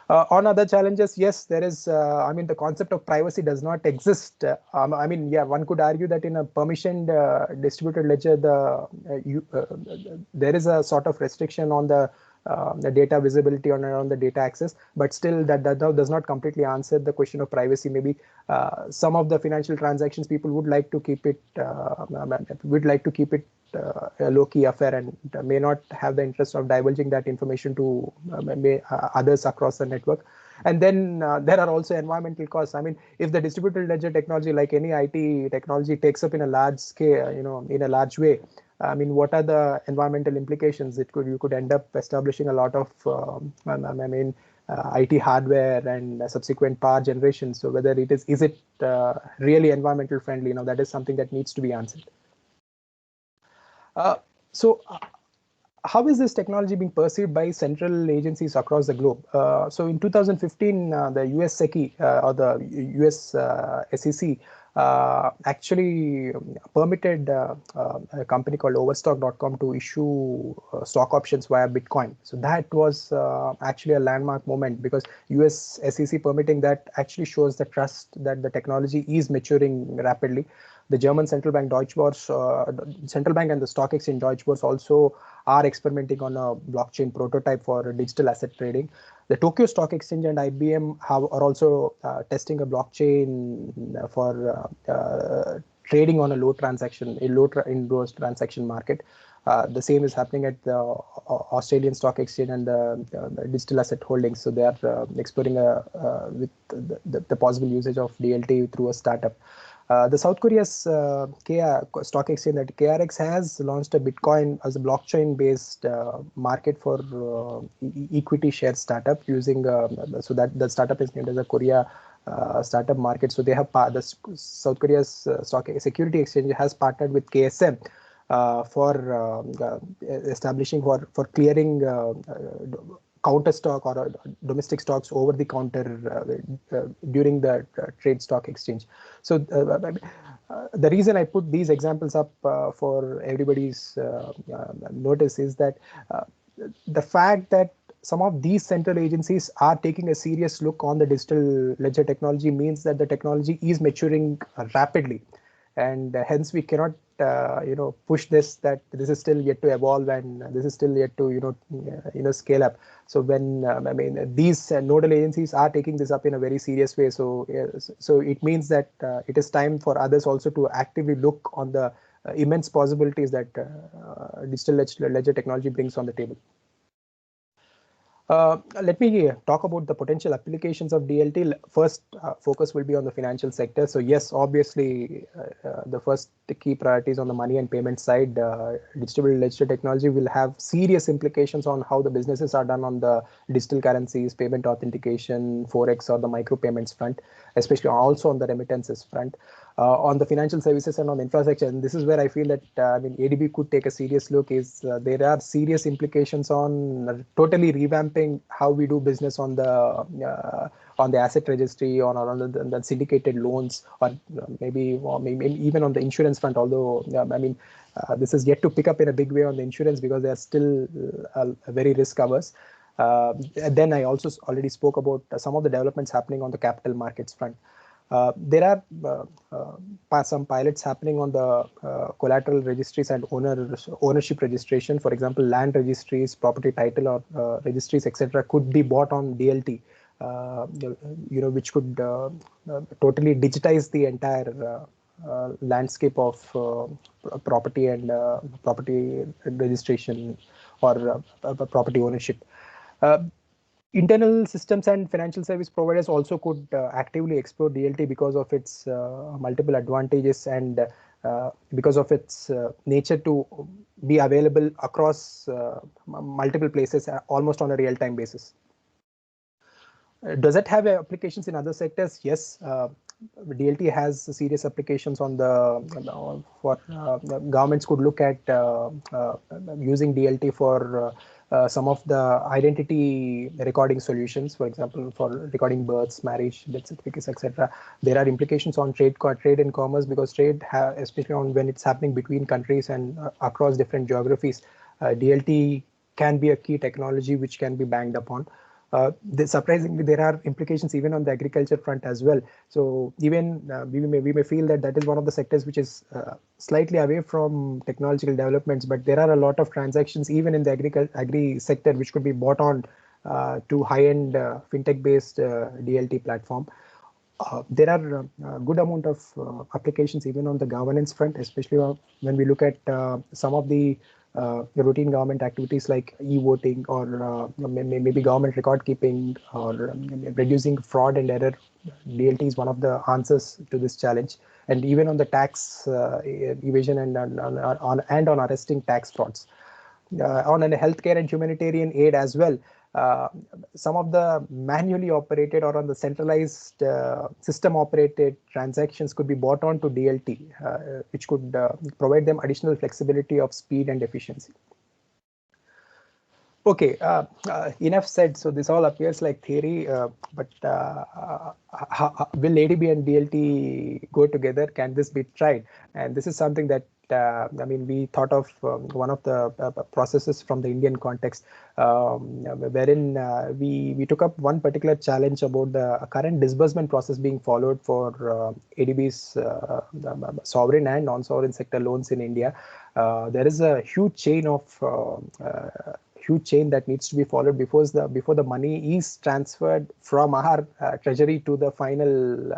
On other challenges, yes, there is, the concept of privacy does not exist. One could argue that in a permissioned distributed ledger, there is a sort of restriction on the data visibility on the data access, but still that does not completely answer the question of privacy. Maybe some of the financial transactions people would like to keep it a low-key affair, and may not have the interest of divulging that information to others across the network. And then there are also environmental costs. I mean, if the distributed ledger technology, like any IT technology, takes up in a large scale, in a large way, I mean, what are the environmental implications? You could end up establishing a lot of IT hardware and subsequent power generation. So whether is it really environmental friendly? That is something that needs to be answered. How is this technology being perceived by central agencies across the globe? So in 2015, the US SEC or the US SEC actually permitted a company called Overstock.com to issue stock options via Bitcoin. So that was actually a landmark moment, because US SEC permitting that actually shows the trust that the technology is maturing rapidly. The German central bank Deutsche Börse, central bank and the stock exchange Deutsche Börse also are experimenting on a blockchain prototype for digital asset trading. The Tokyo Stock Exchange and IBM are also testing a blockchain for trading on a low transaction market. The same is happening at the Australian Stock Exchange and the digital asset holdings. So they are exploring with the possible usage of DLT through a startup. The South Korea's stock exchange, that KRX, has launched a Bitcoin as a blockchain-based market for equity share startup using so that the startup is named as a Korea startup market. So they have the South Korea's security exchange has partnered with KSM for establishing for clearing counter stock or domestic stocks over the counter during the trade stock exchange. So the reason I put these examples up for everybody's notice is that the fact that some of these central agencies are taking a serious look on the digital ledger technology means that the technology is maturing rapidly, and hence we cannot push that this is still yet to evolve and this is still yet to scale up. So when these nodal agencies are taking this up in a very serious way, so it means that it is time for others also to actively look on the immense possibilities that digital ledger technology brings on the table. Let me talk about the potential applications of DLT. First, focus will be on the financial sector. So yes, obviously, the first key priorities on the money and payment side. Distributed ledger technology will have serious implications on how the businesses are done on the digital currencies, payment authentication, forex, or the micropayments front, especially also on the remittances front. On the financial services and on infrastructure, and this is where I feel that ADB could take a serious look. There are serious implications on totally revamping how we do business on the asset registry, on the syndicated loans, or maybe even on the insurance front. Although this is yet to pick up in a big way on the insurance because they are still very risk averse. Then I also already spoke about some of the developments happening on the capital markets front. There are some pilots happening on the collateral registries and ownership registration. For example, land registries, property title or registries, etc., could be bought on DLT, which could totally digitize the entire landscape of property and property registration or property ownership. Internal systems and financial service providers also could actively explore DLT because of its multiple advantages and because of its nature to be available across multiple places almost on a real-time basis. Does it have applications in other sectors? Yes. DLT has serious applications on governments could look at using DLT for some of the identity recording solutions, for example, for recording births, marriage, death certificates, etc. There are implications on trade and commerce because trade, especially on when it's happening between countries and across different geographies, DLT can be a key technology which can be banged upon. Surprisingly, there are implications even on the agriculture front as well. So even we may feel that is one of the sectors which is slightly away from technological developments, but there are a lot of transactions even in the agri sector which could be bought on to high-end fintech-based DLT platform. There are a good amount of applications even on the governance front, especially when we look at some of the routine government activities like e-voting or maybe government record keeping or reducing fraud and error. DLT is one of the answers to this challenge, and even on the tax evasion and on arresting tax frauds. On a healthcare and humanitarian aid as well. Some of the manually operated or on the centralized system operated transactions could be brought on to DLT, which could provide them additional flexibility of speed and efficiency. Okay, enough said. So this all appears like theory, but will ADB and DLT go together? Can this be tried? And this is something that we thought of one of the processes from the Indian context, wherein we took up one particular challenge about the current disbursement process being followed for ADB's sovereign and non-sovereign sector loans in India. There is a huge chain that needs to be followed before the money is transferred from our treasury to the final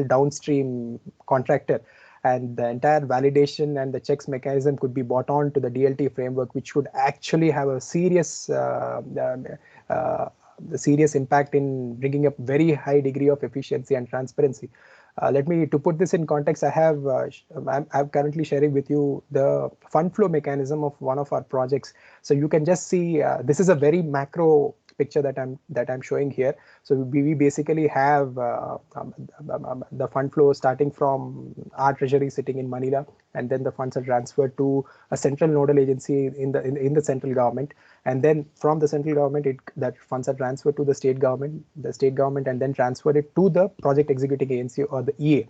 downstream contractor. And the entire validation and the checks mechanism could be brought on to the DLT framework, which could actually have a serious impact in bringing up very high degree of efficiency and transparency. To put this in context, I'm currently sharing with you the fund flow mechanism of one of our projects. So you can just see this is a very macro picture that I'm showing here. So we basically have the fund flow starting from our treasury sitting in Manila, and then the funds are transferred to a central nodal agency in the central government, and then from the central government that funds are transferred to the state government, and then transferred it to the project executing agency or the EA.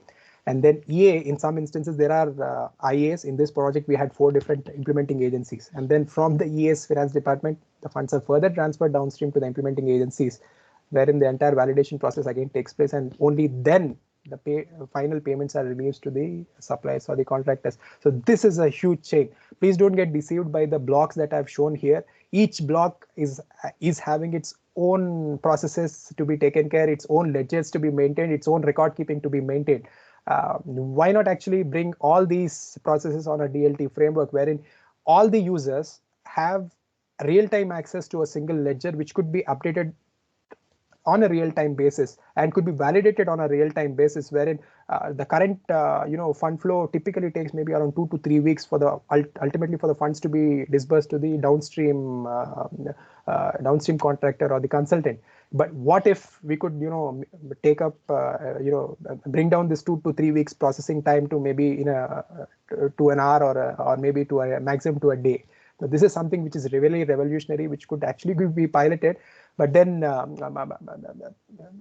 And then EA, in some instances, there are IAs. In this project, we had 4 different implementing agencies. And then from the EA's finance department, the funds are further transferred downstream to the implementing agencies, wherein the entire validation process again takes place. And only then the final payments are released to the suppliers or the contractors. So this is a huge chain. Please don't get deceived by the blocks that I've shown here. Each block is having its own processes to be taken care, its own ledgers to be maintained, its own record keeping to be maintained. Why not actually bring all these processes on a DLT framework wherein all the users have real-time access to a single ledger, which could be updated on a real-time basis and could be validated on a real-time basis, wherein the current fund flow typically takes maybe around 2 to 3 weeks for the ultimately for the funds to be disbursed to the downstream contractor or the consultant. But what if we could take up bring down this 2 to 3 weeks processing time to maybe to an hour or maybe to a maximum to a day? So this is something which is really revolutionary, which could actually be piloted. But then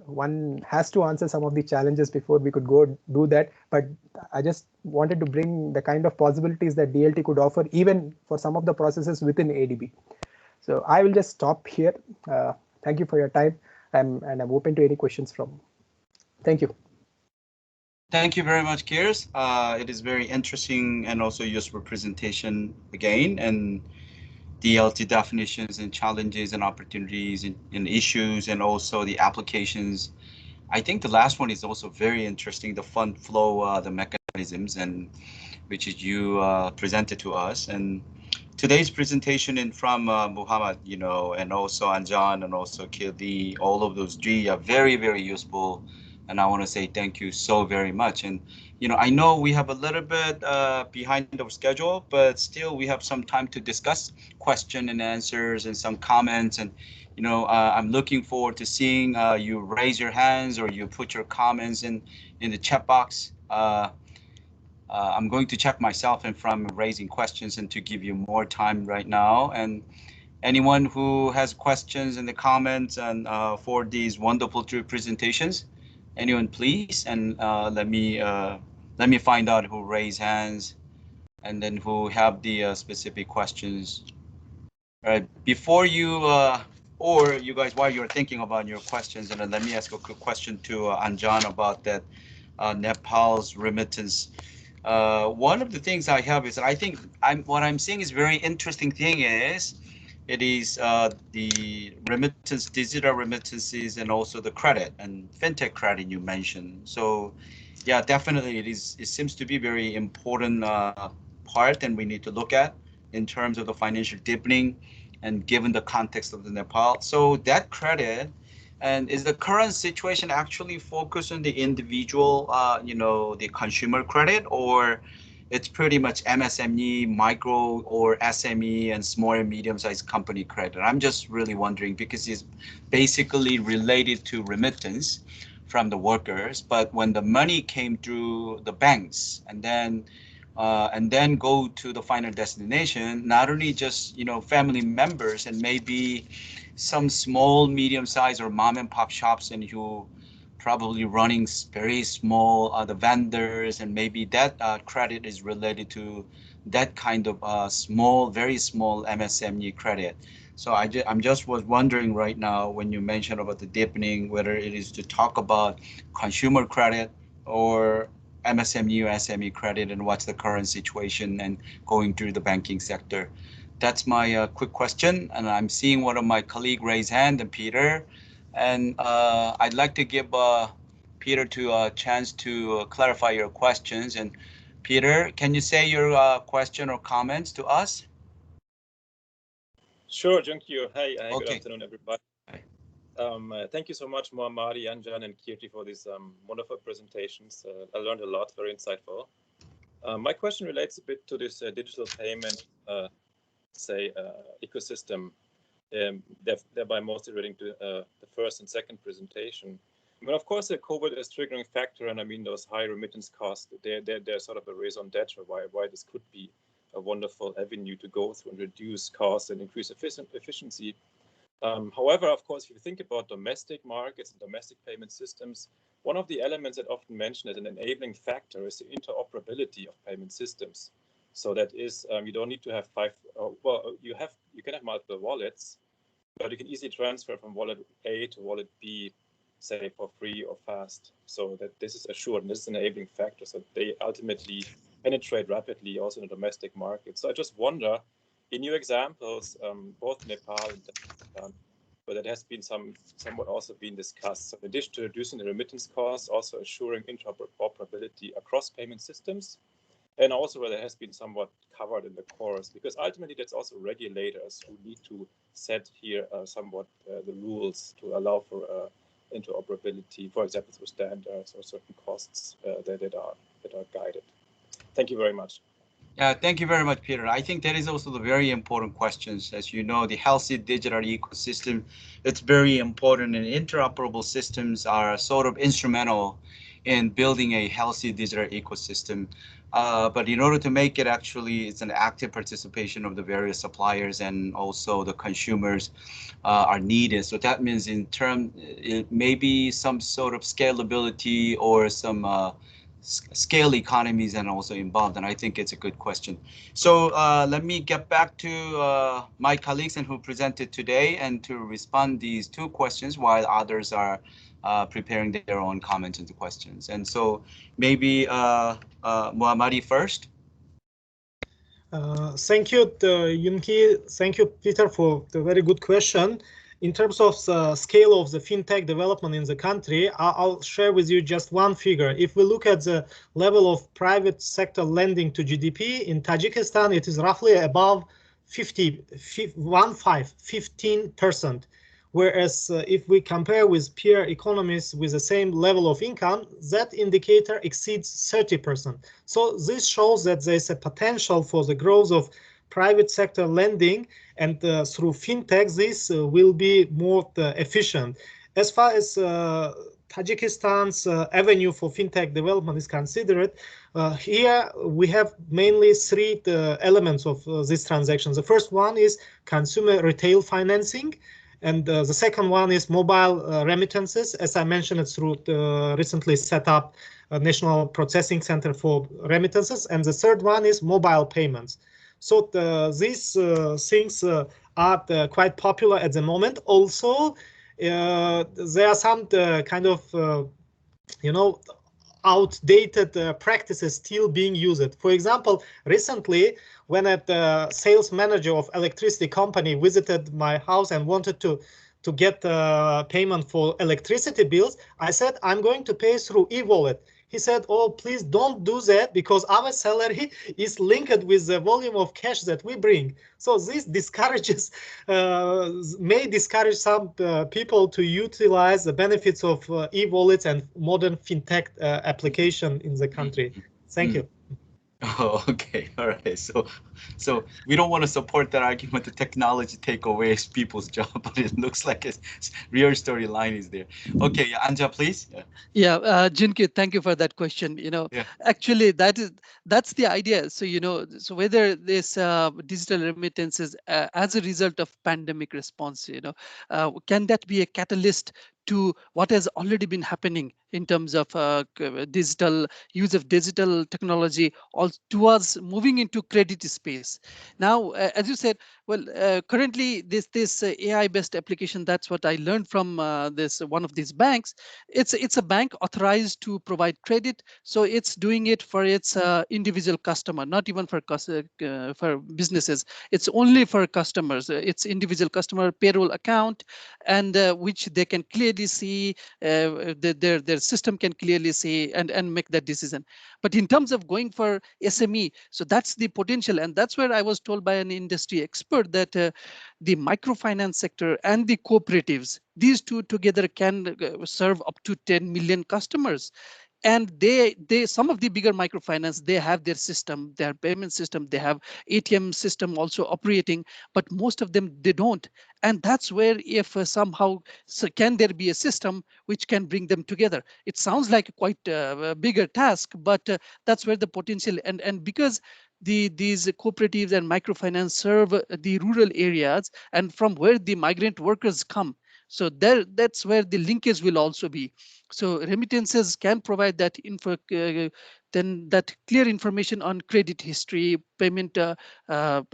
one has to answer some of the challenges before we could go do that. But I just wanted to bring the kind of possibilities that DLT could offer, even for some of the processes within ADB. So I will just stop here. Thank you for your time, and I'm open to any questions from. Thank you. Thank you very much, Kirs. It is very interesting and also useful presentation again, and DLT definitions and challenges and opportunities and issues, and also the applications. I think the last one is also very interesting, the fund flow, the mechanisms, and which is you presented to us. And today's presentation from Muhammad, and also Anjan and also Kirti, all of those three are very, very useful. And I want to say thank you so very much. And, I know we have a little bit behind our schedule, but still we have some time to discuss question and answers and some comments. And, I'm looking forward to seeing you raise your hands or you put your comments in the chat box. I'm going to check myself and from raising questions and to give you more time right now. And anyone who has questions in the comments and for these wonderful two presentations, anyone please, and let me find out who raised hands and then who have the specific questions. All right, before you or you guys, while you're thinking about your questions, and then let me ask a quick question to Anjan about that Nepal's remittance. One of the things I have is that I think what I'm seeing is very interesting thing is it is the remittance, digital remittances, and also the credit and fintech credit you mentioned. So yeah, definitely it seems to be very important part, and we need to look at in terms of the financial deepening and given the context of the Nepal. So that credit, and is the current situation actually focused on the individual, the consumer credit, or it's pretty much MSME, micro or SME and small and medium-sized company credit? I'm just really wondering because it's basically related to remittance from the workers, but when the money came through the banks and then go to the final destination, not only just family members and maybe some small, medium-sized or mom-and-pop shops, and who probably running very small the vendors, and maybe that credit is related to that kind of small, very small MSME credit. So I'm just was wondering right now when you mentioned about the deepening, whether it is to talk about consumer credit or MSME or SME credit, and what's the current situation and going through the banking sector. That's my quick question, and I'm seeing one of my colleagues raise hand, and Peter, and I'd like to give Peter a chance to clarify your questions. And Peter, can you say your question or comments to us? Sure, thank you. Hi, okay. Good afternoon, everybody. Hi. Thank you so much, Mohammadi, Anjan, and Kirti for these wonderful presentations. I learned a lot, very insightful. My question relates a bit to this digital payment, ecosystem, thereby mostly relating to the first and second presentation. I mean, of course, the COVID is a triggering factor, and I mean, those high remittance costs, they're sort of a raison d'etre why this could be a wonderful avenue to go through and reduce costs and increase efficiency. However, of course, if you think about domestic markets and domestic payment systems, one of the elements that often mentioned as an enabling factor is the interoperability of payment systems. So that is, you don't need to have you can have multiple wallets, but you can easily transfer from wallet A to wallet B, say for free or fast. So that this is assured, and this is an enabling factor. So they ultimately penetrate rapidly also in the domestic market. So I just wonder, in your examples, both Nepal and Pakistan, but that has been somewhat also been discussed. So in addition to reducing the remittance costs, also assuring interoperability across payment systems. and also whether it has been somewhat covered in the course, because ultimately that's also regulators who need to set here somewhat the rules to allow for interoperability, for example, through standards or certain costs that are guided. Thank you very much. Yeah, thank you very much, Peter. I think that is also the very important questions. As you know, the healthy digital ecosystem, it's very important, and interoperable systems are sort of instrumental in building a healthy digital ecosystem. But in order to make it actually, it's an active participation of the various suppliers and also the consumers are needed. So that means in term, it may be some sort of scalability or some scale economies and also involved, and I think it's a good question. So let me get back to my colleagues and who presented today and to respond these two questions while others are preparing their own comments and questions. And so maybe Muhammadi first. Thank you, Yunki. Thank you, Peter, for the very good question. In terms of the scale of the fintech development in the country, I'll share with you just one figure. If we look at the level of private sector lending to GDP in Tajikistan, it is roughly above 15%. Whereas if we compare with peer economies with the same level of income, that indicator exceeds 30%. So this shows that there's a potential for the growth of private sector lending, and through fintech, this will be more efficient. As far as Tajikistan's avenue for fintech development is considered, here we have mainly three elements of this transaction. The first one is consumer retail financing, and the second one is mobile remittances. As I mentioned, it's through the recently set up National Processing Center for Remittances, and the third one is mobile payments. So these things are quite popular at the moment. Also, there are some kind of, outdated practices still being used. For example, recently, when a sales manager of electricity company visited my house and wanted to get payment for electricity bills, I said, I'm going to pay through e-wallet. He said, oh, please don't do that because our salary is linked with the volume of cash that we bring. So this discourages, may discourage some people to utilize the benefits of e-wallets and modern fintech application in the country. Thank you. Oh, okay. All right. So we don't want to support that argument. The technology take away people's job, but it looks like it's real storyline is there. Okay, yeah, Anja, please. Yeah, Jinky, thank you for that question. Actually, that's the idea. So so whether this digital remittances as a result of pandemic response, can that be a catalyst to what has already been happening in terms of digital use of digital technology, also towards moving into credit space. Now, as you said, well, currently this AI-based application, that's what I learned from this one of these banks. It's a bank authorized to provide credit, so it's doing it for its individual customer, not even for businesses. It's only for customers. It's individual customer payroll account, and which they can clearly see, their system can clearly see and make that decision. But in terms of going for SME, so that's the potential, and that's where I was told by an industry expert that the microfinance sector and the cooperatives, these two together can serve up to 10 million customers. And they some of the bigger microfinance, they have their system, their payment system, they have ATM system also operating, but most of them, they don't. And that's where, if somehow, so can there be a system which can bring them together? It sounds like quite a bigger task, but that's where the potential, and because these cooperatives and microfinance serve the rural areas and from where the migrant workers come, so that's where the linkage will also be. So remittances can provide that info, then that clear information on credit history, payment,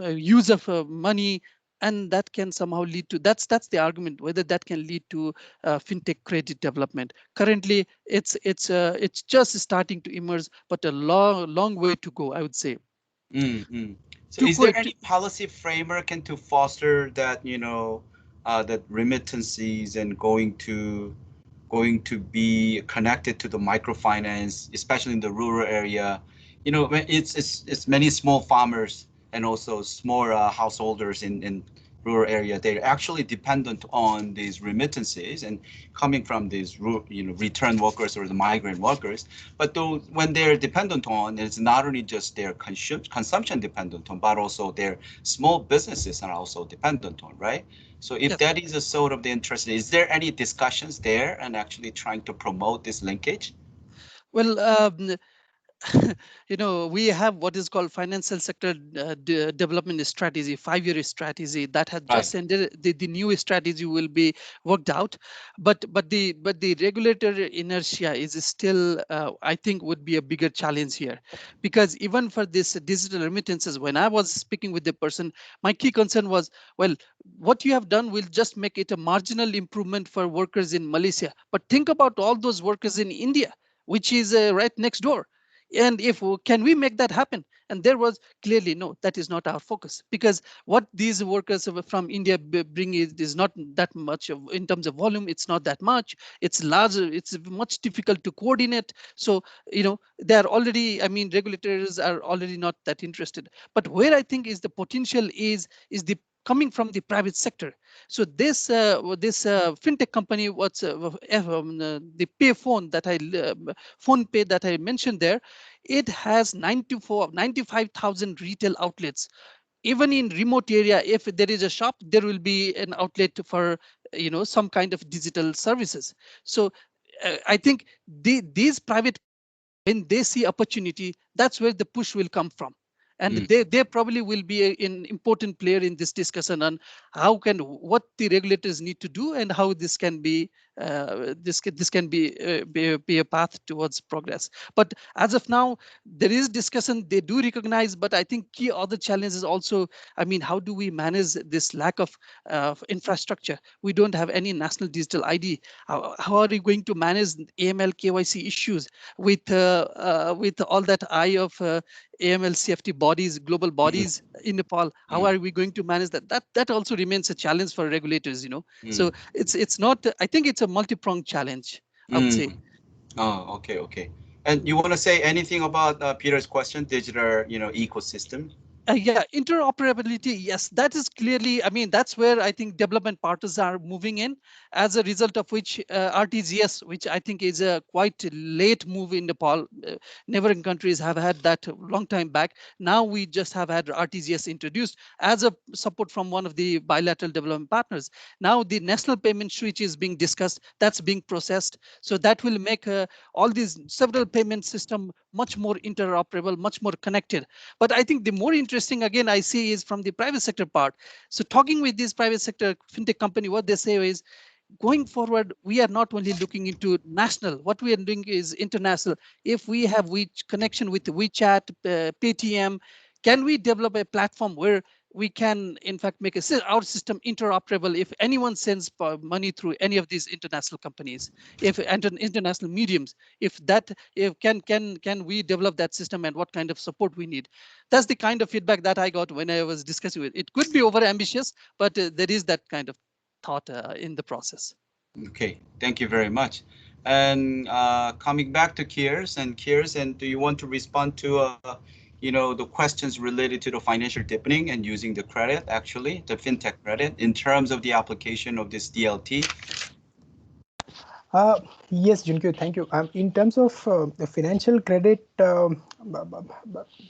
use of money, and that can somehow lead to, that's the argument, whether that can lead to fintech credit development. Currently, it's just starting to emerge, but a long way to go, I would say. So is there any policy framework to foster that, that remittances and going to be connected to the microfinance, especially in the rural area, you know, it's many small farmers and also small householders in rural area. They're actually dependent on these remittances and coming from these return workers or the migrant workers. But though when they're dependent on, it's not only just their consumption dependent on, but also their small businesses are also dependent on, right? So if Yes. that is a sort of the interest, is there any discussions there and actually trying to promote this linkage? Well, we have what is called financial sector development strategy, 5-year strategy that has Right. just ended. The new strategy will be worked out, but the regulatory inertia is still, I think, would be a bigger challenge here, because even for this digital remittances, when I was speaking with the person, my key concern was, well, what you have done will just make it a marginal improvement for workers in Malaysia, but think about all those workers in India, which is right next door. And if can we make that happen? And there was clearly no, that is not our focus, because what these workers from India bring is not that much in terms of volume. It's not that much. It's larger. It's much difficult to coordinate. So they are already, I mean, regulators are already not that interested. But where I think is the potential is the coming from the private sector. So this fintech company, the payphone that phone pay that I mentioned there, it has 95,000 retail outlets. Even in remote area, if there is a shop, there will be an outlet for some kind of digital services. So I think these private, when they see opportunity, that's where the push will come from. And they probably will be an important player in this discussion on what the regulators need to do and how this can be be a path towards progress. But as of now, there is discussion. They do recognize, but I think key other challenges also. I mean, how do we manage this lack of infrastructure? We don't have any national digital ID. How are we going to manage AML KYC issues with all that eye of AML CFT bodies, global bodies in Nepal? How are we going to manage that? That also remains a challenge for regulators. So it's not. I think it's a multi-pronged challenge, I would say. Oh, okay. And you want to say anything about Peter's question, digital, ecosystem? Yeah, interoperability. Yes, that is clearly. I mean, that's where I think development partners are moving in. As a result of which, RTGS, which I think is a quite late move in Nepal. Neighboring countries have had that a long time back. Now we just have had RTGS introduced as a support from one of the bilateral development partners. Now the national payment switch is being discussed. That's being processed. So that will make all these several payment system much more interoperable, much more connected. But I think the more interesting, again, I see is from the private sector part. So talking with this private sector fintech company, what they say is, going forward, we are not only looking into national, what we are doing is international. If we have connection with WeChat, Paytm, can we develop a platform where we can, in fact, make our system interoperable if anyone sends money through any of these international companies, if international mediums, if can we develop that system, and what kind of support we need? That's the kind of feedback that I got when I was discussing with. It could be over ambitious, but there is that kind of thought in the process. Okay, thank you very much. And coming back to Kiers, and do you want to respond to the questions related to the financial deepening and using the credit, actually, the fintech credit, in terms of the application of this DLT? Yes, Junkyu, thank you. In terms of financial credit,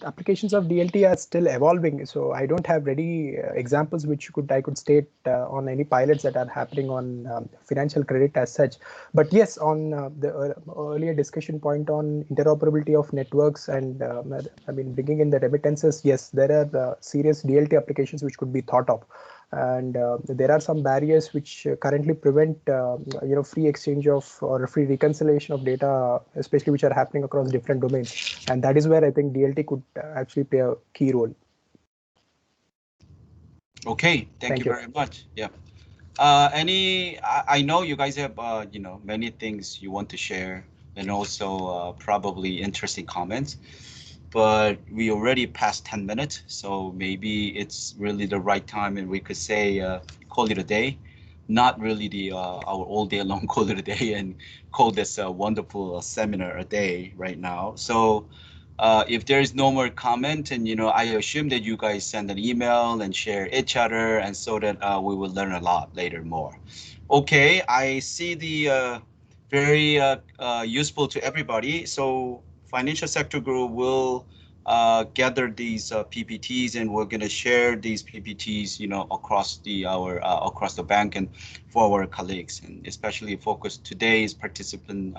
applications of DLT are still evolving. So I don't have ready examples which I could state on any pilots that are happening on financial credit as such. But yes, on the earlier discussion point on interoperability of networks and I mean, bringing in the remittances, yes, there are serious DLT applications which could be thought of. And there are some barriers which currently prevent free exchange of or free reconciliation of data, especially which are happening across different domains. And that is where I think DLT could actually play a key role. Okay, thank you very much. Yeah. I know you guys have many things you want to share, and also probably interesting comments, but we already passed 10 minutes, so maybe it's really the right time and we could say call it a day, not really the our all day long call it a day, and call this a wonderful seminar a day right now. So if there is no more comment, and I assume that you guys send an email and share each other, and so that we will learn a lot later more. Okay, I see the very useful to everybody. So financial sector group will gather these PPTs, and we're going to share these PPTs, across across the bank and for our colleagues, and especially focus today's participant,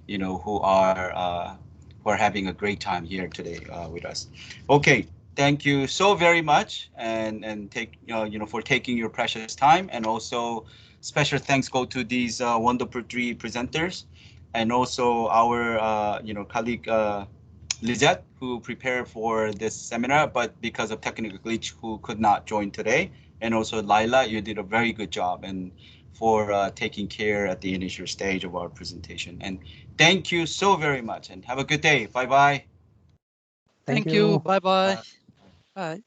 who are having a great time here today with us. Okay, thank you so very much, and take for taking your precious time, and also special thanks go to these wonderful three presenters, and also our colleague Lizette, who prepared for this seminar, but because of technical glitch, who could not join today. And also Laila, you did a very good job and for taking care at the initial stage of our presentation. And thank you so very much, and have a good day. Bye-bye. Thank you. you. Bye-bye. Bye.